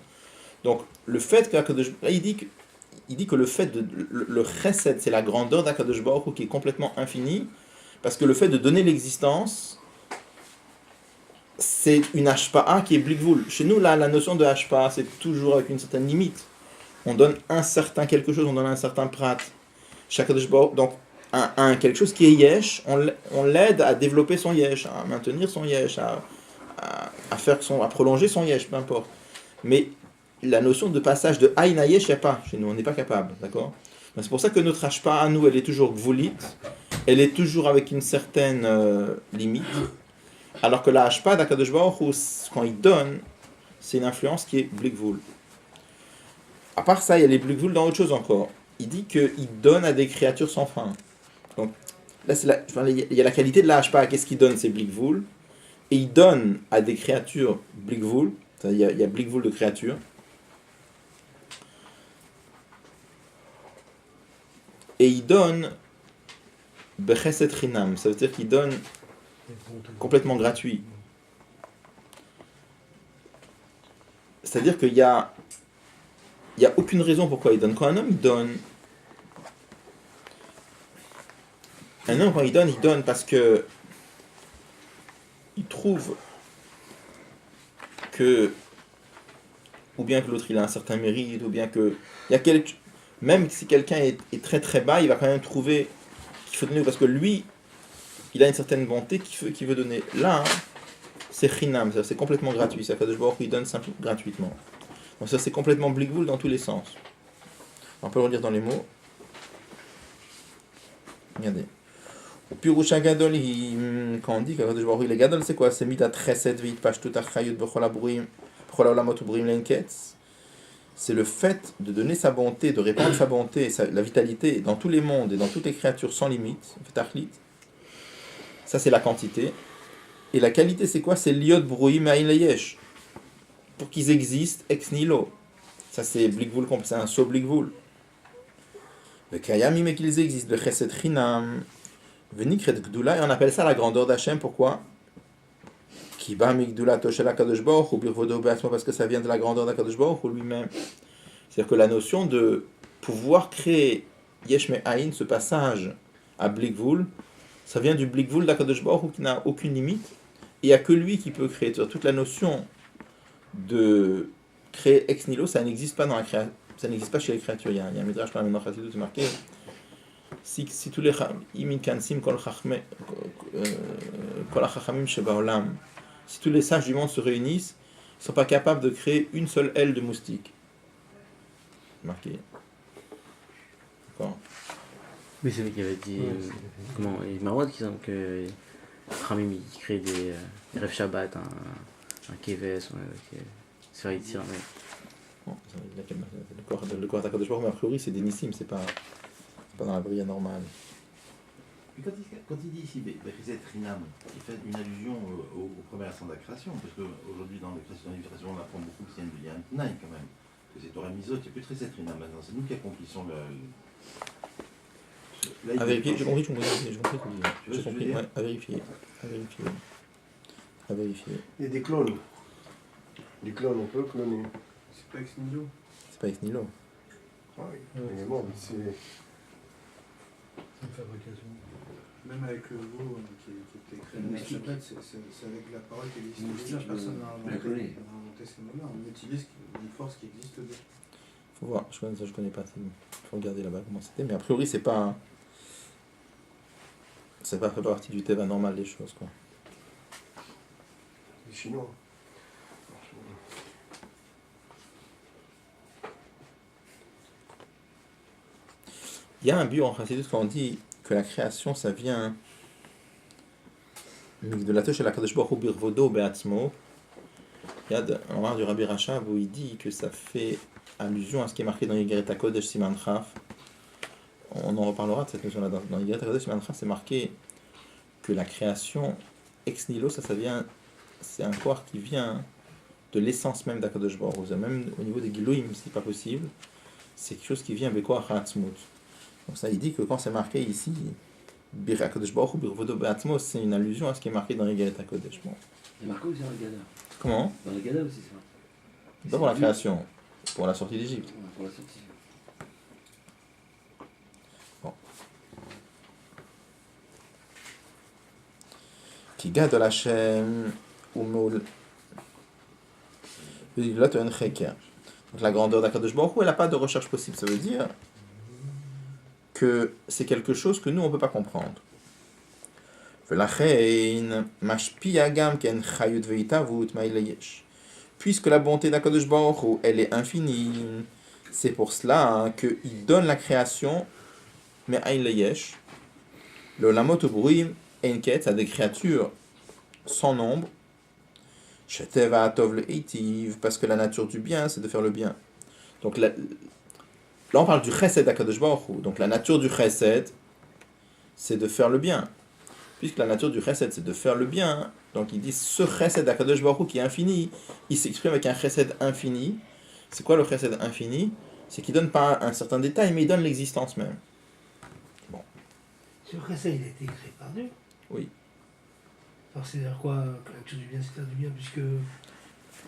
Donc le fait qu'Akadosh Baruch Hu, il dit que le fait de le chesed, c'est la grandeur d'Akadosh Baruch Hu qui est complètement infinie, parce que le fait de donner l'existence, c'est une hashpa'a qui est blikvoul. Chez nous, là, la notion de hashpa'a, c'est toujours avec une certaine limite. On donne un certain quelque chose, on donne un certain prat. Donc, quelque chose qui est yesh, on l'aide à développer son yesh, à maintenir son yesh, à prolonger son yesh, peu importe. Mais la notion de passage de aïn à yesh, il n'y a pas chez nous, on n'est pas capable, d'accord? C'est pour ça que notre hashpa'a à nous, elle est toujours gvulite, elle est toujours avec une certaine limite, alors que la hashpa'a d'Akadosh Baruch Hu, quand il donne, c'est une influence qui est blikvoul. À part ça, il y a les blikvoul dans autre chose encore. Il dit qu'il donne à des créatures sans fin. Donc, là, il y a la qualité de la hashpa'a. Qu'est-ce qu'il donne? C'est blikvoul. Et il donne à des créatures blikvoul. Il y a blikvoul de créatures. Et il donne bechesed chinam. Ça veut dire qu'il donne complètement gratuit. C'est-à-dire qu'il y a aucune raison pourquoi il donne. Quand un homme il donne, quand il donne parce que il trouve que, ou bien que l'autre il a un certain mérite, ou bien que même si quelqu'un est très très bas, il va quand même trouver qu'il faut donner, parce que lui, il a une certaine bonté qu'il veut donner. Là, c'est chinam, c'est complètement gratuit. C'est Akadosh Baruch Hu, il donne simplement gratuitement. Donc ça, c'est complètement blikvoul dans tous les sens. On peut le relire dans les mots. Regardez. Au Pirush Gadol, quand on dit qu'Akadosh Baruch Hu, il est gadol, c'est quoi? C'est midat chesed v'it pashtut achayut b'chol abrim, b'chol haolamot ubrim lenketz. C'est le fait de donner sa bonté, de répandre sa bonté, la vitalité dans tous les mondes et dans toutes les créatures sans limite. Ça, c'est la quantité. Et la qualité, c'est quoi? C'est liot brouim aïn leyesh. Pour qu'ils existent ex nihilo. Ça, c'est blikvoul, c'est un saut blikvoul. Le kayami, mais qu'ils existent. Le chesed chinam. Venikret gdoula. Et on appelle ça la grandeur d'Hachem. Pourquoi? Ki ba migdoula toshel HaKadosh Baruch Hu birvodo be'atzmo, parce que ça vient de la grandeur d'HaKadosh Baruch Hu lui-même. C'est-à-dire que la notion de pouvoir créer yesh me'ayin, ce passage à blikvoul, ça vient du blikvoul d'HaKadosh Baruch Hu qui n'a aucune limite. Et il n'y a que lui qui peut créer. C'est-à-dire toute la notion de créer ex nihilo, ça n'existe pas dans la création, ça n'existe pas chez les créatures. Il y a un midrash dans la Chassidut, c'est marqué si tous les si tous les sages du monde se réunissent, ils ne sont pas capables de créer une seule aile de moustique. Marqué. D'accord. Mais c'est lui qui avait dit. Comment il Marwad qui semble que Khamim il crée des Rêves Shabbat, un Keves, c'est vrai, il tire. Bon, le corps d'Akadosh Baruch Hu, mais a priori c'est des nissim, c'est pas dans la bria normale. Mais quand il dit ici Bechizet Rinam, il fait une allusion au premier instant de la création, parce qu'aujourd'hui dans les créations, on apprend beaucoup qu'il y a un Tnaï quand même, que c'est Torah Misot, il n'y a plus de Bechizet Rinam maintenant, c'est nous qui accomplissons le. Là, À vérifier, j'ai compris, j'ai compris. dire. À vérifier. Il y a des clones. Les clones, on peut cloner. C'est pas ex nihilo. C'est pas ex nihilo. Ah oui. Mais bon, c'est C'est une fabrication. Même avec le veau qui était créé Le dans la moustique. Shabbat, c'est avec la parole qui existe Le moustique, déjà. Personne n'a on l'a collé. inventé ces mots-là. On utilise une force qui existe déjà. Faut voir, je connais pas. Faut regarder là-bas comment c'était, mais a priori c'est pas fait partie du Teva normal des choses, quoi. les Chinois. Il y a un but en Chassidut quand on dit que la création ça vient de la touche à la Kadosh Baruch Hu birvodo be'atzmo. Il y a un moment du Rabbi Rachab où il dit que ça fait allusion à ce qui est marqué dans Yigeret HaKodesh Siman Chaf. On en reparlera de cette notion-là. Dans Yigeret HaKodesh Siman Chaf, c'est marqué que la création ex nihilo, ça vient, c'est un corps qui vient de l'essence même d'Akadosh Baruch Hu. Même au niveau des Giloïm, si pas possible, c'est quelque chose qui vient Bekoach HaAtzmut. Donc ça, il dit que quand c'est marqué ici, Bir HaKadosh Baruch Hu birvodo be'atzmo, c'est une allusion à ce qui est marqué dans Yigeret HaKodesh. Bon. C'est marqué aussi dans le Gada. Comment? Dans le Gada aussi, c'est marqué. Pas pour la création, pour la sortie d'Égypte. Ouais, pour la sortie. Qui gade Hashem ou Moul. Donc la grandeur d'Akadosh Baruch Hu, elle n'a pas de recherche possible. Ça veut dire que c'est quelque chose que nous, on ne peut pas comprendre. Puisque la bonté d'Akadosh Baruch Hu, elle est infinie, c'est pour cela qu'il donne la création, mais Aïn Leyesh, le Lamot Brouim, Enket, à des créatures sans nombre, Sheteva Atov le Eitiv, parce que la nature du bien, c'est de faire le bien. Donc là on parle du Chesed d'Akadosh Baruch Hu. Donc la nature du Chesed, c'est de faire le bien. Puisque la nature du Chesed, c'est de faire le bien, donc il dit ce Chesed d'Akadosh Baruch Hu qui est infini, il s'exprime avec un Chesed infini. C'est quoi le Chesed infini? C'est qu'il ne donne pas un certain détail, mais il donne l'existence même. Ce Chesed, il a été créé par Dieu. Oui. Alors c'est-à-dire quoi, que la nature du bien, c'est du bien, puisque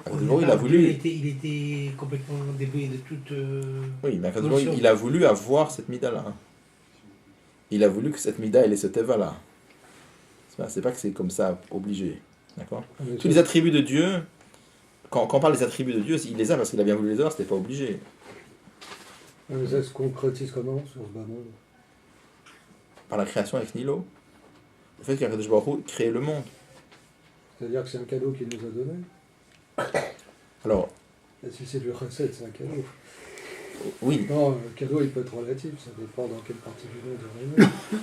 Akadosh Baruch Hu, il a voulu. Il était complètement débrouillé de toute. Oui, mais Akadosh Baruch Hu, il a voulu avoir cette mida-là. Il a voulu que cette mida, elle ait ce teva-là. C'est pas que c'est comme ça, obligé. D'accord? Tous les attributs de Dieu, quand on parle des attributs de Dieu, il les a parce qu'il a bien voulu les avoir, c'était pas obligé. Mais ça se concrétise comment sur ce bas monde? Par la création avec Nilo. Le fait qu'Akadosh Baruch Hu crée le monde. C'est-à-dire que c'est un cadeau qu'il nous a donné? Alors, Et si c'est du recette, c'est un cadeau. oui. Non, le cadeau il peut être relatif, ça dépend dans quelle partie du monde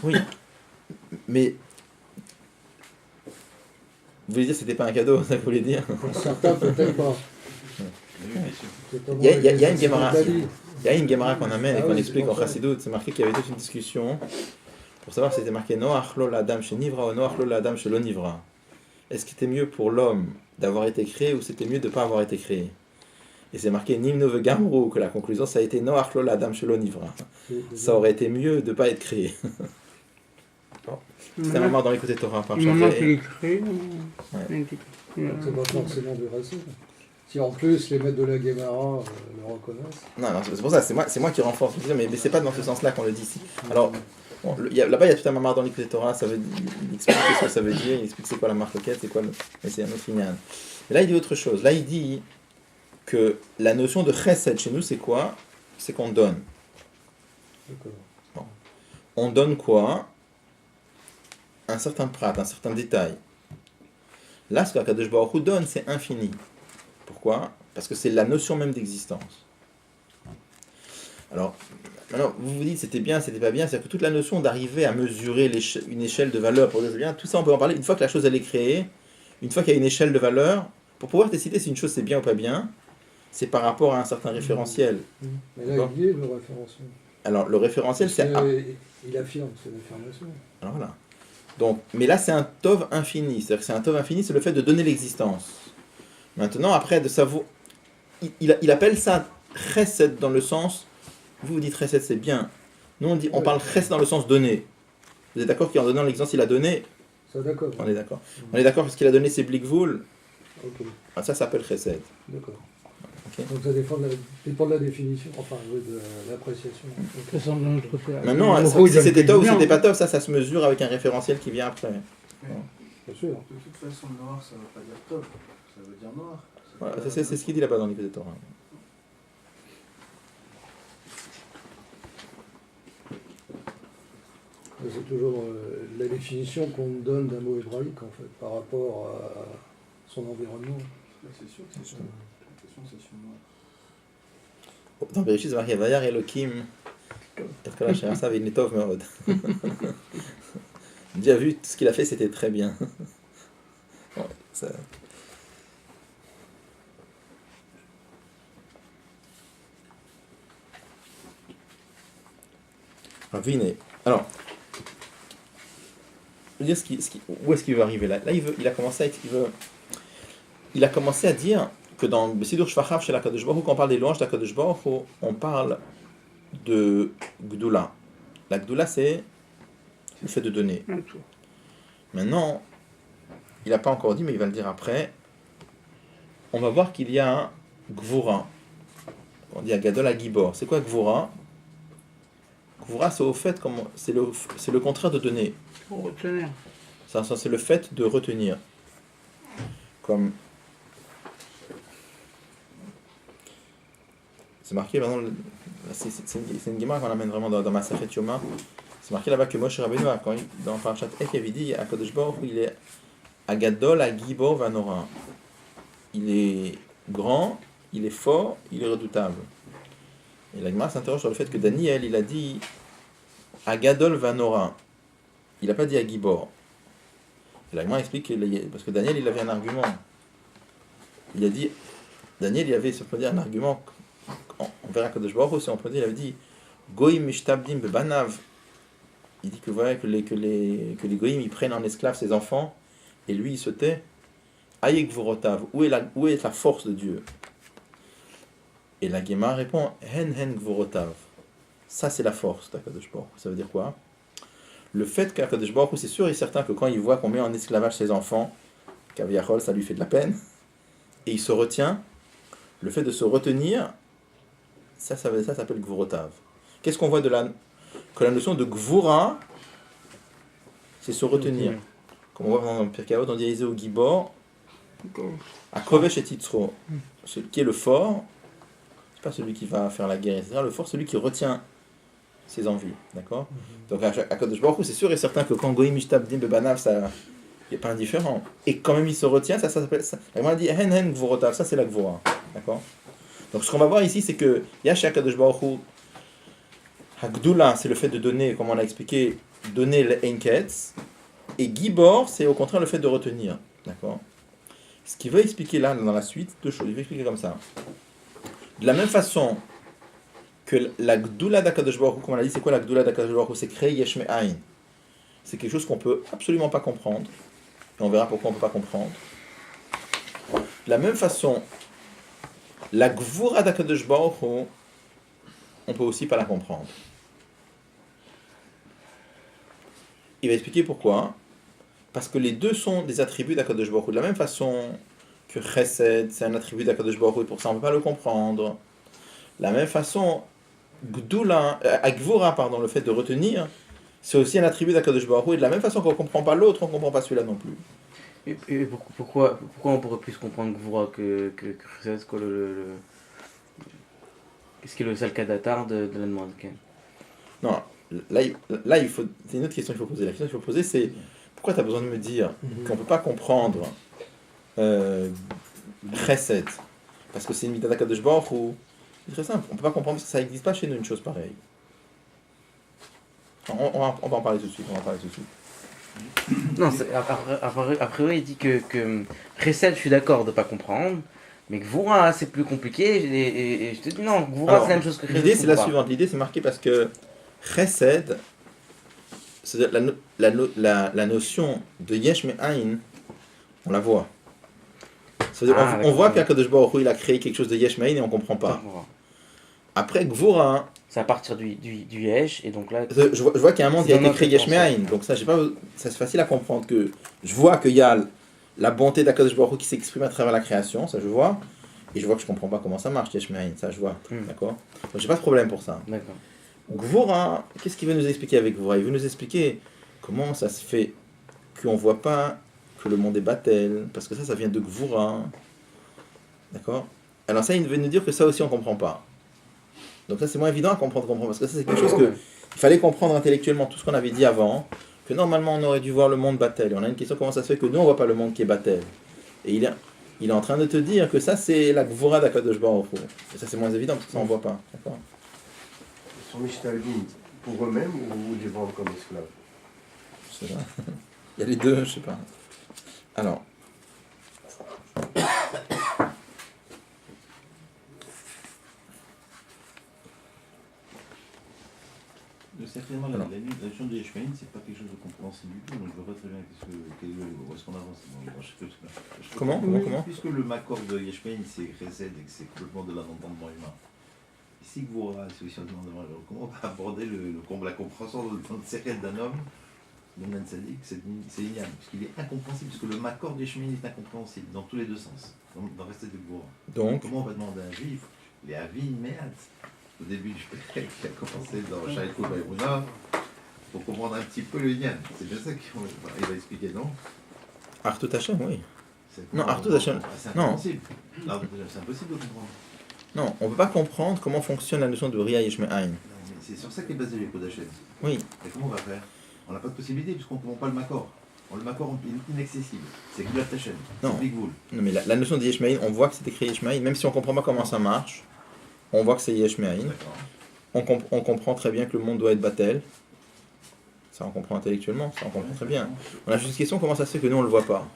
on est. Oui. Mais. Vous voulez dire que c'était pas un cadeau, ça voulait dire? Pour certains, peut-être pas. Il y a une Gemara. Il y a une Gemara qu'on amène et Ah qu'on oui, explique c'est en pour ça. Chassidut. C'est marqué qu'il y avait toute une discussion pour savoir si c'était marqué Noach lo l'adam chez Nivra ou Noach lo l'adam chez l'Onivra. Est-ce que c'était mieux pour l'homme d'avoir été créé ou c'était mieux de ne pas avoir été créé? Et c'est marqué Nimno ve Gamrou, que la conclusion ça a été Noach lo l'adam chez l'Onivra. Ça aurait été mieux de ne pas être créé. C'était un moment dans les côtés Torah par Maintenant qu'il changer. est créé, C'est pas forcément du recette. Si en plus les maîtres de la Guémara le reconnaissent. Non, c'est pour ça, c'est moi qui renforce. Mais c'est pas dans ce sens-là qu'on le dit ici. Alors, bon, là-bas, il y a tout un mamar dans l'écrit Torah, il explique ce que ça veut dire, il explique c'est quoi la marquette, c'est quoi mais c'est un autre inyan. Mais là, il dit autre chose. Là, il dit que la notion de chesed chez nous, c'est quoi? C'est qu'on donne. D'accord. on donne quoi? Un certain prat, un certain détail. Là, ce qu'Akadosh Baruch Hu donne, c'est infini. Pourquoi? Parce que c'est la notion même d'existence. Alors, maintenant, vous vous dites c'était bien, c'était pas bien, c'est-à-dire que toute la notion d'arriver à mesurer une échelle de valeur pour dire c'est bien, tout ça on peut en parler une fois que la chose elle est créée, une fois qu'il y a une échelle de valeur, pour pouvoir décider si une chose c'est bien ou pas bien, c'est par rapport à un certain référentiel. Mais là, il y est le référentiel. Alors, le référentiel, c'est A. Il affirme, c'est l'affirmation. Alors voilà. Donc, mais là, c'est un tov infini. C'est-à-dire que c'est un tov infini, c'est le fait de donner l'existence. Maintenant, après, de savoir. Il appelle ça chesed dans le sens. Vous dites chesed, c'est bien. Nous, on parle chesed dans le sens donner. Vous êtes d'accord qu'en donnant l'existence, il a donné? Ça, d'accord. On est d'accord. On est d'accord parce qu'il a donné ses blikvoul. Ok. Ah, ça s'appelle chesed. D'accord. Okay. Donc ça dépend de la définition, enfin de l'appréciation. Ça semble de notre côté. Maintenant, si c'était top ou c'était pas top, ça se mesure avec un référentiel qui vient après. Bien sûr. De toute façon, noir, ça veut pas dire top, ça veut dire noir. Voilà, c'est ce qu'il dit là-bas dans l'Ivre de Torah. C'est toujours la définition qu'on donne d'un mot hébraïque, en fait, par rapport à son environnement. Là, c'est sûr que c'est sur noir. Dans Bereshit, c'est marqué Vayar Elokim. Dieu a vu, tout ce qu'il a fait, c'était très bien. Ouais, ça... Alors, je veux dire où est-ce qu'il veut arriver là? Là, il a commencé à dire que dans le Sidur Shvachav chez la Kadosh Baruch Hu, quand on parle des louanges de la Kadosh Baruch Hu, on parle de Gdoula. La Gdoula, c'est le fait de donner. Maintenant, il n'a pas encore dit, mais il va le dire après. On va voir qu'il y a un Gvura. On dit Agadol à Gibor. C'est quoi Gvura? Gvura, c'est au fait, c'est le contraire de donner. Pour retenir. C'est le fait de retenir. Comme. C'est marqué, maintenant, c'est une guimara qu'on amène vraiment dans ma Safet Yoma. C'est marqué là-bas que Moshe Rabbeinu, dans Parashat Ekev, il dit à Kadosh Baruch Hu, il est Agadol à Gibor Vanora. Il est grand, il est fort, il est redoutable. Et la Gemara s'interroge sur le fait que Daniel, il a dit Agadol Vanora. Il n'a pas dit à Gibor. Et la Gemara explique parce que Daniel, il avait un argument. Il a dit, Daniel, il avait, si on peut dire, un argument envers Kadosh Baruch Hu, si on peut dire, il avait dit Goïm mishtabdim bebanav. Il dit que voilà que les goïm ils prennent en esclave ses enfants et lui il se tait. Ayek vorotav, où est la force de Dieu? Et la Gemara répond hen gvorotav. Ça c'est la force d'Akadosh Baruch Hu. Ça veut dire quoi? Le fait qu'Akadosh Baruch Hu, c'est sûr et certain que quand il voit qu'on met en esclavage ses enfants, Kaviachol, ça lui fait de la peine, et il se retient, le fait de se retenir, ça s'appelle gvorotav. Qu'est-ce qu'on voit que la notion de gvura, c'est se retenir. Comme on voit dans Pirkei Avot, on dit Eizeu Gibor, Akovesh et Titzro. Celui qui est le fort, c'est pas celui qui va faire la guerre, etc. Le fort, celui qui retient ses envies. D'accord? Donc à Kadosh Baruch Hu, c'est sûr et certain que quand Goïm Mishtabdim Bebanav, ça n'est pas indifférent. Et quand même il se retient, ça s'appelle. On a dit Hen Gvorotav, ça c'est la Gvora. D'accord? Donc ce qu'on va voir ici, c'est que Yash Kadosh Baruch Hu, Hagdula, c'est le fait de donner, comme on l'a expliqué, donner le Enketz. Et Gibor, c'est au contraire le fait de retenir. D'accord? Ce qu'il veut expliquer là, dans la suite, deux choses. Il veut expliquer comme ça. De la même façon que la Gdula d'Akadosh Baruch Hu, comme on l'a dit, c'est quoi la Gdula d'Akadosh Baruch Hu? C'est créer Yesh Me'ayin. C'est quelque chose qu'on peut absolument pas comprendre. Et on verra pourquoi on ne peut pas comprendre. De la même façon, la Gvura d'Akadosh Baruch Hu, on peut aussi pas la comprendre. Il va expliquer pourquoi. Parce que les deux sont des attributs d'Akadosh Baruch Hu. De la même façon que Chesed, c'est un attribut d'Akadosh Baruch Hu, et pour ça on ne peut pas le comprendre. De la même façon, Gdula, Gvura, le fait de retenir, c'est aussi un attribut d'Akadosh Baruch Hu. Et de la même façon qu'on ne comprend pas l'autre, on ne comprend pas celui-là non plus. Et pourquoi on pourrait plus comprendre Gvura que Chesed, qu'est-ce qui est le Salkadatar de la demande? Non, là, il faut, c'est une autre question qu'il faut poser. La question qu'il faut poser, c'est pourquoi tu as besoin de me dire qu'on ne peut pas comprendre Chesed parce que c'est une Midat HaKadosh Baruch Hu. C'est très simple, on ne peut pas comprendre parce que ça n'existe pas chez nous une chose pareille. On va en parler tout de suite. Non, a priori, il dit que Chesed, je suis d'accord de ne pas comprendre, mais que Gvura, c'est plus compliqué, et je te dis non, Gvura, c'est la même chose que Chesed. L'idée, c'est la suivante. L'idée, c'est marqué parce que Chesed, c'est-à-dire la notion de Yesh Me'ain, on la voit. C'est-à-dire, on voit qu'Akadosh Baruch Hu, il a créé quelque chose de Yesh Me'ain et on ne comprend pas. Après, Gvura, c'est à partir du Yesh, et donc là... Je vois qu'il y a un monde qui a été créé Yesh Me'ain, donc ça, c'est facile à comprendre que je vois qu'il y a la bonté d'Akadosh Baruch Hu qui s'exprime à travers la création, ça je vois, et je vois que je ne comprends pas comment ça marche, Yesh Me'ain, ça je vois, d'accord. Donc j'ai pas de problème pour ça. D'accord. Gvura, qu'est-ce qu'il veut nous expliquer avec Gvura? Il veut nous expliquer comment ça se fait qu'on ne voit pas que le monde est Batel, parce que ça vient de Gvura, d'accord. Alors ça, il veut nous dire que ça aussi on ne comprend pas. Donc ça c'est moins évident à comprendre, parce que ça c'est quelque chose qu'il fallait comprendre intellectuellement, tout ce qu'on avait dit avant, que normalement on aurait dû voir le monde Batel. Et on a une question, comment ça se fait que nous on ne voit pas le monde qui est Batel? Et il est en train de te dire que ça c'est la Gvura d'Akadosh Baruch Hu. Et ça c'est moins évident, parce que ça on ne voit pas. D'accord. Ils sont Mishtalvin pour eux-mêmes ou les vendent comme esclaves? Je sais pas. Il y a les deux, je sais pas. Alors. Certainement, la notion de Yesh Me'ain, c'est pas quelque chose de compréhensible du tout, donc je vois pas très bien où est-ce qu'on avance. Comment Puisque le Makor de Yesh Me'ain, c'est Chesed et que c'est complètement de l'entendement humain. Ici, Gvura, c'est aussi un demandement. Comment on va aborder la compréhension de Seret d'un homme, d'un Tzadik, c'est Inyan, puisqu'il est incompréhensible, puisque le Makor de Yesh Me'ain est incompréhensible dans tous les deux sens, dans le reste de Gvura. Donc, comment on va demander à un juif, les Avin Me'at, au début du Pérec qui a commencé dans Shaïkou Baïrouna, pour comprendre un petit peu le Yann. C'est bien ça qu'il va expliquer, non? Artout Hashem, oui. Non, Artout Hashem. C'est impossible. C'est impossible de comprendre. Non, on ne peut pas comprendre comment fonctionne la notion de Ria Yesh Me'ain. C'est sur ça qu'est basé les codes Hashem. Oui. Et comment on va faire? On n'a pas de possibilité puisqu'on ne comprend pas le Makor. Le Makor est inaccessible. C'est Gvulat Hashem. Non. C'est Big Wool. Non, mais la notion de Yesh Me'ain, on voit que c'est écrit Yesh Me'ain, même si on ne comprend pas comment ça marche. On voit que c'est Yesh Me'ain. On comprend très bien que le monde doit être Batel. Ça, on comprend intellectuellement. Ça, on comprend très bien. On a juste une question, comment ça se fait que nous, on ne le voit pas?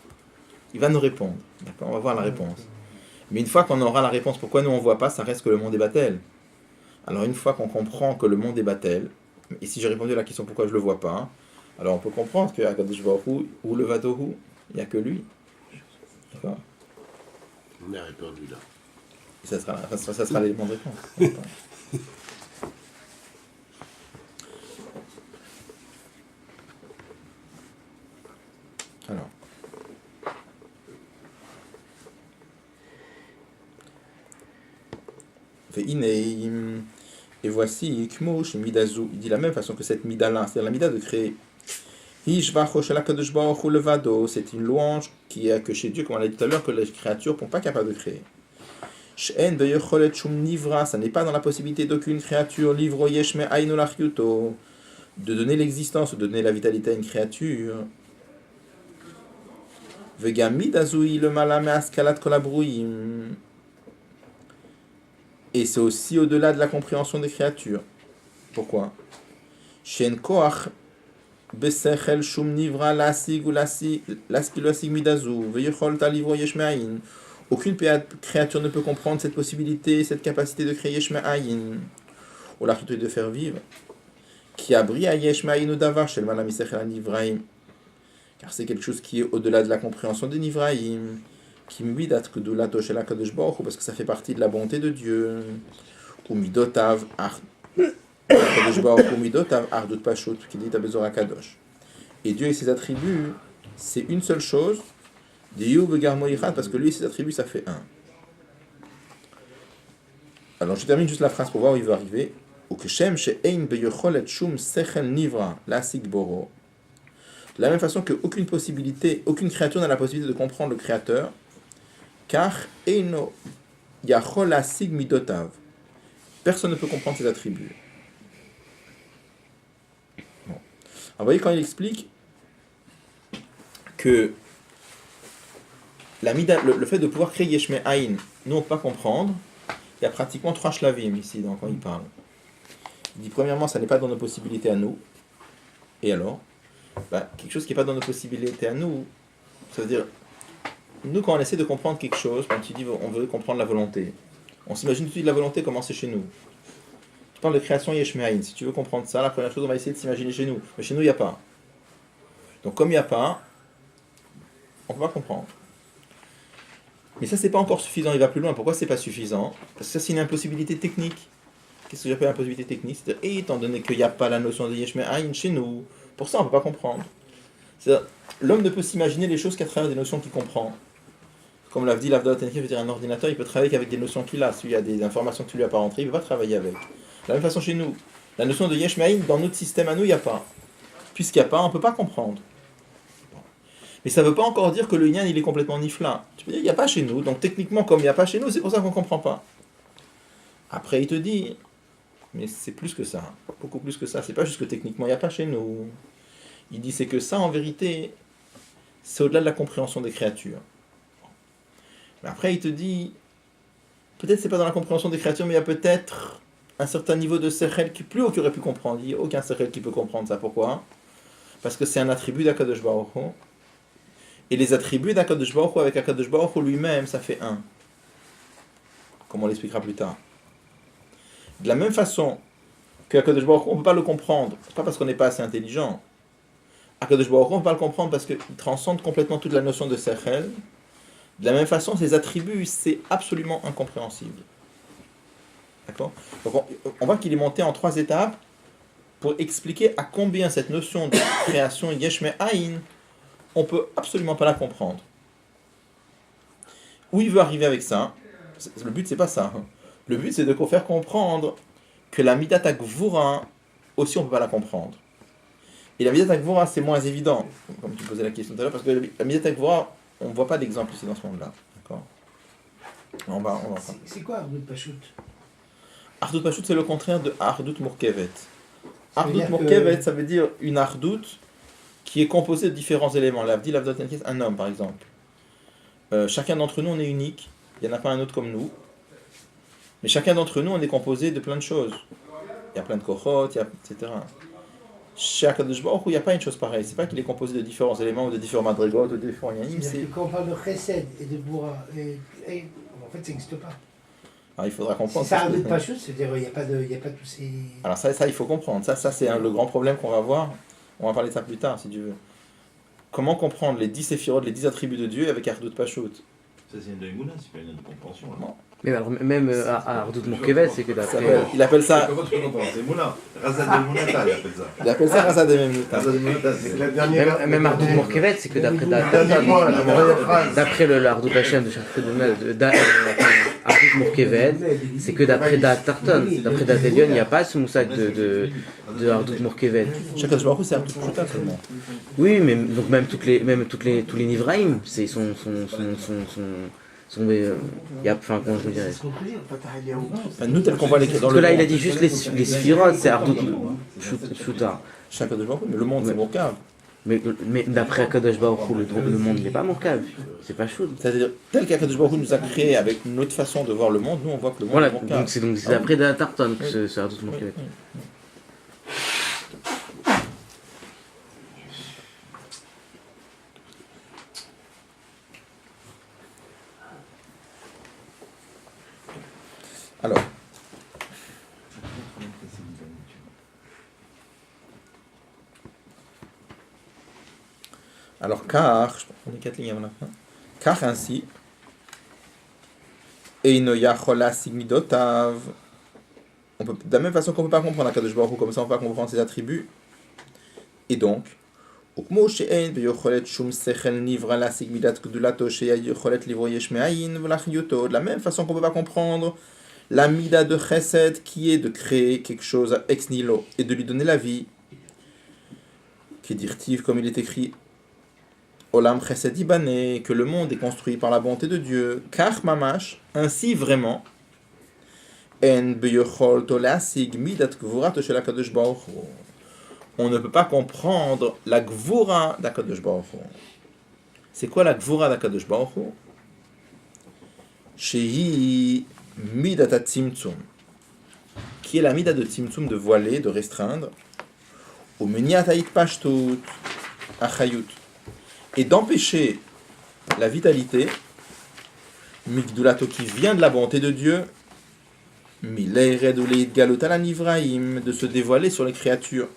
Il va nous répondre. D'accord, on va voir la réponse. Mais une fois qu'on aura la réponse, pourquoi nous, on ne voit pas, ça reste que le monde est Batel. Alors, une fois qu'on comprend que le monde est Batel, et si j'ai répondu à la question pourquoi je ne le vois pas, alors on peut comprendre que Akadosh Baruch Hu, ou le Vadohu, il n'y a que lui. D'accord. On a répondu là. Ça sera l'élément de réponse. Alors. Et voici, Kmosh, Midazu, il dit la même façon que cette Mida-là, c'est-à-dire la Mida de créer. C'est une louange qui est que chez Dieu, comme on l'a dit tout à l'heure, que les créatures ne sont pas capables de créer. Ça n'est pas dans la possibilité d'aucune créature de donner l'existence ou de donner la vitalité à une créature. Et c'est aussi au-delà de la compréhension des créatures. Pourquoi? Aucune créature ne peut comprendre cette possibilité, cette capacité de créer Yesh Me'ain, ou l'architecture de faire vivre. Qui a brillé à Yesh Me'ain ou Davar, chez le Malam Isechel Nivraim. Car c'est quelque chose qui est au-delà de la compréhension des Nivraim. Qui m'uidat que de la toche la Kadosh Baruch Hu, parce que ça fait partie de la bonté de Dieu. Ou midotav Kadosh Baruch Hu midotav ardut pashut, qui dit à Bezora Kadosh. Et Dieu et ses attributs, c'est une seule chose. Parce que lui et ses attributs, ça fait un. Alors je termine juste la phrase pour voir où il va arriver. De la même façon qu'aucune possibilité, aucune créature n'a la possibilité de comprendre le Créateur, car personne ne peut comprendre ses attributs. vous voyez, quand il explique que la mida, le fait de pouvoir créer Yesh Me'ayin, nous on ne peut pas comprendre, il y a pratiquement 3 shlavim ici quand il parle. Il dit premièrement, ça n'est pas dans nos possibilités à nous. Et alors quelque chose qui n'est pas dans nos possibilités à nous, ça veut dire, nous quand on essaie de comprendre quelque chose, quand tu dis on veut comprendre la volonté, on s'imagine tout de suite la volonté comment c'est chez nous. Tu parles de création Yesh Me'ayin, si tu veux comprendre ça, la première chose on va essayer de s'imaginer chez nous. Mais chez nous il n'y a pas. Donc comme il n'y a pas, on ne peut pas comprendre. Mais ça c'est pas encore suffisant, il va plus loin. Pourquoi c'est pas suffisant? Parce que ça c'est une impossibilité technique. Qu'est-ce que j'appelle impossibilité technique? C'est-à-dire, étant donné qu'il n'y a pas la notion de Yesh Me'ayin chez nous, pour ça on ne peut pas comprendre. C'est-à-dire, l'homme ne peut s'imaginer les choses qu'à travers des notions qu'il comprend. Comme l'a dit l'Avdot Tenki, je veux dire, un ordinateur il peut travailler qu'avec des notions qu'il a. S'il y a des informations que tu lui as pas rentrées, il ne peut pas travailler avec. De la même façon chez nous, la notion de Yesh Me'ayin dans notre système à nous il n'y a pas. Puisqu'il n'y a pas, on ne peut pas comprendre. Mais ça ne veut pas encore dire que le Inyan il est complètement nifla. Tu peux dire il n'y a pas chez nous, donc techniquement comme il n'y a pas chez nous, c'est pour ça qu'on ne comprend pas. Après il te dit, mais c'est plus que ça, beaucoup plus que ça, c'est pas juste que techniquement il n'y a pas chez nous. Il dit c'est que ça en vérité, c'est au-delà de la compréhension des créatures. Mais après il te dit, peut-être c'est pas dans la compréhension des créatures, mais il y a peut-être un certain niveau de sechel qui plus haut qui aurait pu comprendre. Il n'y a aucun sechel qui peut comprendre ça. Pourquoi? Parce que c'est un attribut d'Akadosh Baruch Hu. Et les attributs d'Akadosh Baruch Hu avec Akadosh Baruch Hu lui-même, ça fait un. Comme on l'expliquera plus tard. De la même façon que Akadosh Baruch Hu, on ne peut pas le comprendre, pas parce qu'on n'est pas assez intelligent. Akadosh Baruch Hu, on ne peut pas le comprendre parce qu'il transcende complètement toute la notion de Sechel. De la même façon, ses attributs, c'est absolument incompréhensible. D'accord? Donc on voit qu'il est monté en 3 étapes pour expliquer à combien cette notion de création Yesh Me'ayin, on ne peut absolument pas la comprendre. Où il veut arriver avec ça? Le but, c'est pas ça. Le but, c'est de faire comprendre que la Midat HaGvura, aussi, on ne peut pas la comprendre. Et la Midat HaGvura, c'est moins évident, comme tu posais la question tout à l'heure, parce que la Midat HaGvura, on ne voit pas d'exemple ici dans ce monde-là. D'accord? C'est quoi Ardut Pashut? Ardut Pashut, c'est le contraire de Ardut Murkevet. Ardut Murkevet, ça veut dire une Ardut qui est composée de différents éléments. L'Avdi, l'Avdot Tenki, un homme, par exemple. Chacun d'entre nous, on est unique. Il n'y en a pas un autre comme nous. Mais chacun d'entre nous, on est composé de plein de choses. Il y a plein de kochot, etc. Chez Akadosh Baruch Hu, il n'y a pas une chose pareille. C'est pas qu'il est composé de différents éléments, ou de différents madrigot, ou de différents yanim. C'est-à-dire que quand on parle de chesed et de bourra, en fait, ça n'existe pas. Alors, il faudra comprendre. Si ça Ardut Pashut, c'est-à-dire qu'il n'y a pas tous ces... Alors ça, il faut comprendre. Ça c'est le grand problème qu'on va voir. On va parler de ça plus tard, si tu veux. Comment comprendre les 10 séphirot, les 10 attributs de Dieu avec Ardut Pashut? Ça, c'est une de Emouna, c'est pas une de compréhension. Là. Mais alors, même à Ardut Murkevet, c'est que d'après. Il appelle ça. C'est Emouna. Razad de Mounata, il appelle ça. Il appelle ça Razad de Memnuta. Razad de Mounata, c'est la dernière. Même Ardut Murkevet, c'est que d'après le Ardut Hashem de Ardut Murkevet, c'est que d'après Da Tarton. D'après Da Telion, il n'y a pas ce moussac de Ardut Murkevet. Chacun de Baruch Hu, c'est Ardut Pshuta seulement. Oui, mais donc même tous les Nivraïm, c'est son enfin, comment je dirais. Nous, tel qu'on voit les dans parce que là, il a dit juste les Sphirot, c'est Ardut Pshuta. Chacun de Baruch Hu, mais le monde, c'est Mourkav. Mais d'après Akadosh Baruch Hu, le monde n'est pas Mourkav, c'est pas Shud. C'est-à-dire, tel qu'Akadosh Baruch Hu nous a créé avec une autre façon de voir le monde, nous on voit que le monde voilà, est Mourkav. donc c'est d'après Da Tarton que c'est Ardut Murkevet. Alors, car, on est 4 lignes avant la fin. Car ainsi, Eino Yachola Sigmidotav. De la même façon qu'on ne peut pas comprendre Akadosh Baruch Hu, comme ça on ne peut pas comprendre ses attributs. Et donc, de la même façon qu'on ne peut pas comprendre la mida de chesed qui est de créer quelque chose ex nihilo et de lui donner la vie, qui est dirtive comme il est écrit Olam chesed ibane, que le monde est construit par la bonté de Dieu, car mamash, ainsi vraiment, en beyochol tolasig midat gvurat shel HaKadosh Baruch Hu. on ne peut pas comprendre la Gvura d'Akadosh Baruch Hu. C'est quoi la Gvura d'Akadosh Baruch Hu? Shehi Midat Tzimtzum, qui est la Mida de Tzimtzum, de voiler, de restreindre, au Meniat Pashtout Achayut, et d'empêcher la vitalité, Migdulato, qui vient de la bonté de Dieu, Mileired ou Leid Galotal Nivraim, de se dévoiler sur les créatures,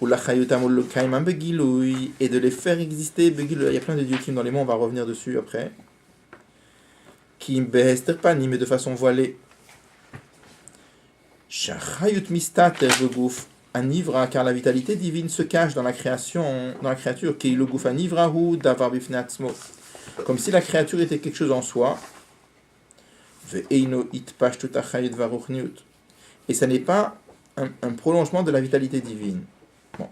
ou la Chayutamul Kaimam Begiloui, et de les faire exister Begiloui. Il y a plein de dieux qui dans les mots, on va revenir dessus après. Qui Behester Panim, mais de façon voilée. Shachayut Mistater Begouf Anivra, car la vitalité divine se cache dans la création, dans la créature, qui est le Gouf Anivrahu Davar Bifnatzmo. Comme si la créature était quelque chose en soi. Et ça n'est pas un prolongement de la vitalité divine. Bon.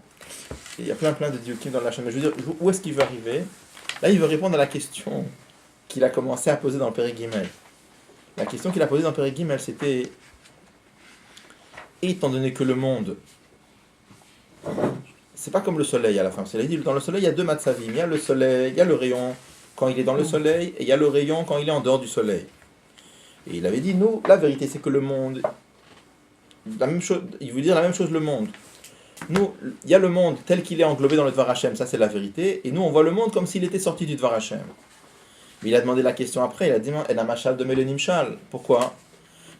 Il y a plein de diukim dans la chaîne. Mais je veux dire, où est-ce qu'il veut arriver? Là, il veut répondre à la question qu'il a commencé à poser dans le Pérek Gimel. La question qu'il a posée dans le Pérek Gimel, c'était, étant donné que le monde, c'est pas comme le soleil à la fin. Il dit, dans le soleil, il y a deux matzavim. Il y a le soleil, il y a le rayon quand il est dans le soleil, et il y a le rayon quand il est en dehors du soleil. Et il avait dit, nous, la vérité, c'est que le monde, la même chose, il veut dire la même chose, le monde. Nous, il y a le monde tel qu'il est englobé dans le Dvar Hashem, ça c'est la vérité, et nous, on voit le monde comme s'il était sorti du Dvar Hashem. Mais il a demandé la question après, il a dit, elle a machal de Melenimshal. Pourquoi?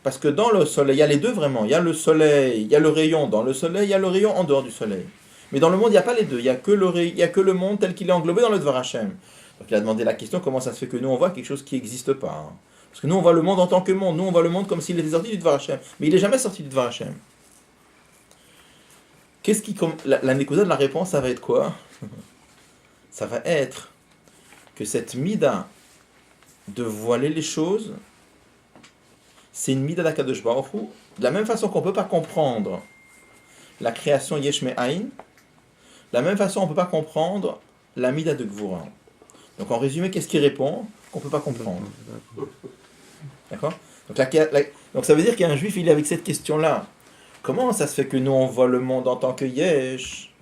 Parce que dans le soleil, il y a les deux vraiment, il y a le soleil, il y a le rayon dans le soleil, il y a le rayon en dehors du soleil. Mais dans le monde, il n'y a pas les deux, il n'y a que le monde tel qu'il est englobé dans le Dvar Hashem. Donc il a demandé la question, comment ça se fait que nous, on voit quelque chose qui n'existe pas, hein? Parce que nous, on voit le monde en tant que monde. Nous, on voit le monde comme s'il était sorti du Dvar Hashem. Mais il n'est jamais sorti du Dvar Hashem. La Nekuda de la réponse, ça va être quoi? Ça va être que cette mida de voiler les choses, c'est une mida d'Akadosh Baruch Hu. De la même façon qu'on ne peut pas comprendre la création Yesh Me'ain, de la même façon, on ne peut pas comprendre la mida de Gvura. Donc, en résumé, qu'est-ce qu'il répond? Qu'on ne peut pas comprendre. D'accord? Donc ça veut dire qu'il y a un juif, il est avec cette question-là. Comment ça se fait que nous, on voit le monde en tant que yesh?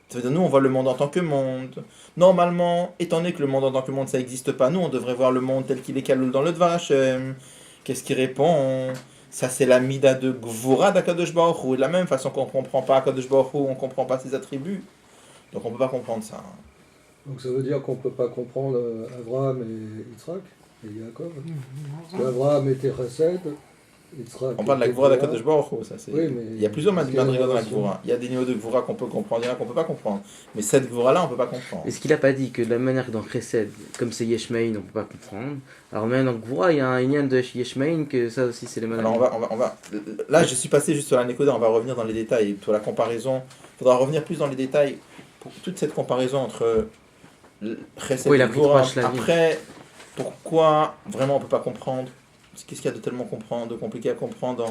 Ça veut dire nous, on voit le monde en tant que monde. Normalement, étant donné que le monde en tant que monde, ça n'existe pas, nous, on devrait voir le monde tel qu'il est kaloul dans le Dvar Hashem. Qu'est-ce qu'il répond? Ça, c'est la mida de Gvura d'Akadosh Baruch Hu. De la même façon qu'on ne comprend pas Akadosh Baruch Hu, on ne comprend pas ses attributs. Donc on ne peut pas comprendre ça. Donc ça veut dire qu'on ne peut pas comprendre Abraham et Yitzhak et Yaakov. Parce qu'Abraham était Chesed, Yitzhak. On parle de la Gvura d'Akadosh Baruch Hu, ça c'est. Oui, mais il y a plusieurs madrigas dans la Gvura. Il y a des niveaux de Gvura qu'on peut comprendre, il y en a qu'on ne peut pas comprendre. Mais cette Gvura-là, on ne peut pas comprendre. Est-ce qu'il n'a pas dit que de la manière que dans Chesed, comme c'est Yeshmaïn, on ne peut pas comprendre? Alors même dans Gvura, il y a un lien de Yeshmaïn que ça aussi c'est les manières. Alors on va. Là, je suis passé juste sur la Nekoda, on va revenir dans les détails. Pour la comparaison, il faudra revenir plus dans les détails pour toute cette comparaison entre Chesed et Gvura. Après, pourquoi vraiment on ne peut pas comprendre? Qu'est-ce qu'il y a de tellement de compliqué à comprendre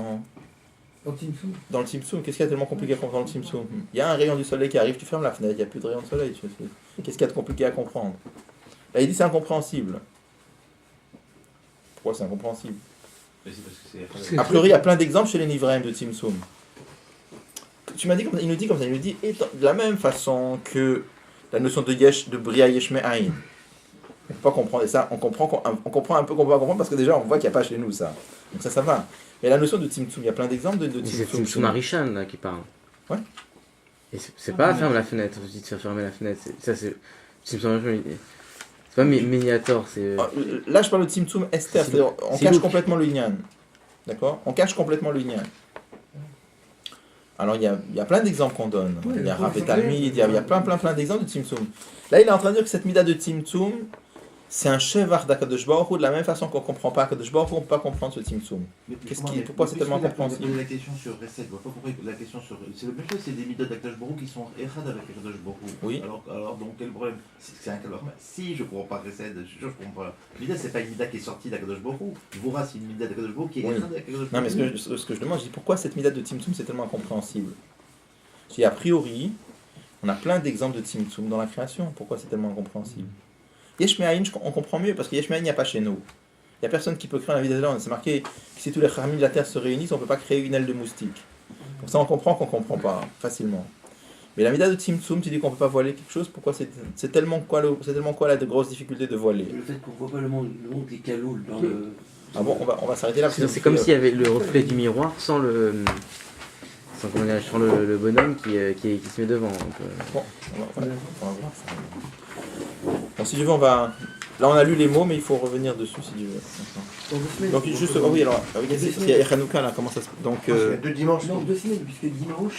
dans le Tzimtzum? Qu'est-ce qu'il y a de tellement compliqué à comprendre dans le Tzimtzum? Il y a un rayon du soleil qui arrive, tu fermes la fenêtre, il n'y a plus de rayon de soleil. Qu'est-ce qu'il y a de compliqué à comprendre? Là, il dit c'est incompréhensible. Pourquoi c'est incompréhensible? A priori, il y a plein d'exemples chez les Nivraim de Tzimtzum. Tu m'as dit il nous dit comme ça, il nous dit de la même façon que la notion de Bria Yesh Me'ain. On ne peut pas comprendre ça, on comprend un peu qu'on ne peut pas comprendre parce que déjà on voit qu'il n'y a pas chez nous ça. Donc ça va. Mais la notion de Tzimtzum, il y a plein d'exemples de Tzimtzum. C'est Tzimtzum Arishan là qui parle. Ouais. Et c'est pas ferme la fenêtre, je dis de faire fermer la fenêtre. Ça c'est Tzimtzum Arishan. C'est pas Méniator, c'est. Là je parle de Tzimtzum Esther, c'est-à-dire on cache complètement le Inyan. D'accord? On cache complètement le Inyan. Alors il y a plein d'exemples qu'on donne. Oui, il y a Rav et Talmid, il y a plein d'exemples de Tzimtzum. Là il est en train de dire que cette mida de Tzimtzum, c'est un chevar d'Akadosh Baruch Hu, de la même façon qu'on ne comprend pas Akadosh Baruch Hu, on ne peut pas comprendre ce Tzimtzum. Pourquoi c'est tellement incompréhensible? La question sur Resed, pourquoi la question sur. C'est la même chose, c'est des midot d'Akadosh Baruch Hu qui sont Echad avec Akadosh Baruch Hu. Oui. Alors donc quel problème? C'est un calvaire. Si je ne comprends pas Resed, je comprends pas. Mida, c'est pas une mida qui est sortie d'Akadosh Baruch Hu. Vora, c'est une mida d'Akadosh Baruch Hu qui est Echad avec Akadosh Baruch Hu. Non, mais ce que je demande, je dis pourquoi cette mida de Tzimtzum c'est tellement incompréhensible? Si a priori, on a plein d'exemples de Tzimtzum dans la création, pourquoi c'est tellement incompréhensible? Yesh Me'ain, on comprend mieux, parce que Yesh Me'ain, il n'y a pas chez nous. Il n'y a personne qui peut créer la vie des langues. C'est marqué que si tous les Khamim de la terre se réunissent, on ne peut pas créer une aile de moustique. Donc ça, on comprend qu'on comprend pas hein, facilement. Mais la Mida de Tzimtzum, tu dis qu'on peut pas voiler quelque chose. Pourquoi c'est tellement quoi la grosse difficulté de voiler? Le fait qu'on voit pas le monde des caloules dans le. Ah bon, on va s'arrêter là. C'est comme s'il y avait le reflet du miroir sans le bonhomme qui se met devant. Bon, on va voir ça. Bon, si tu veux, on va. Là, on a lu les mots, mais il faut revenir dessus si tu veux. Donc, juste. Oh oui, alors, il y a Hanouka là, comment ça se. Donc. Il y a 2 dimanches. Non, 2 semaines, puisque dimanche.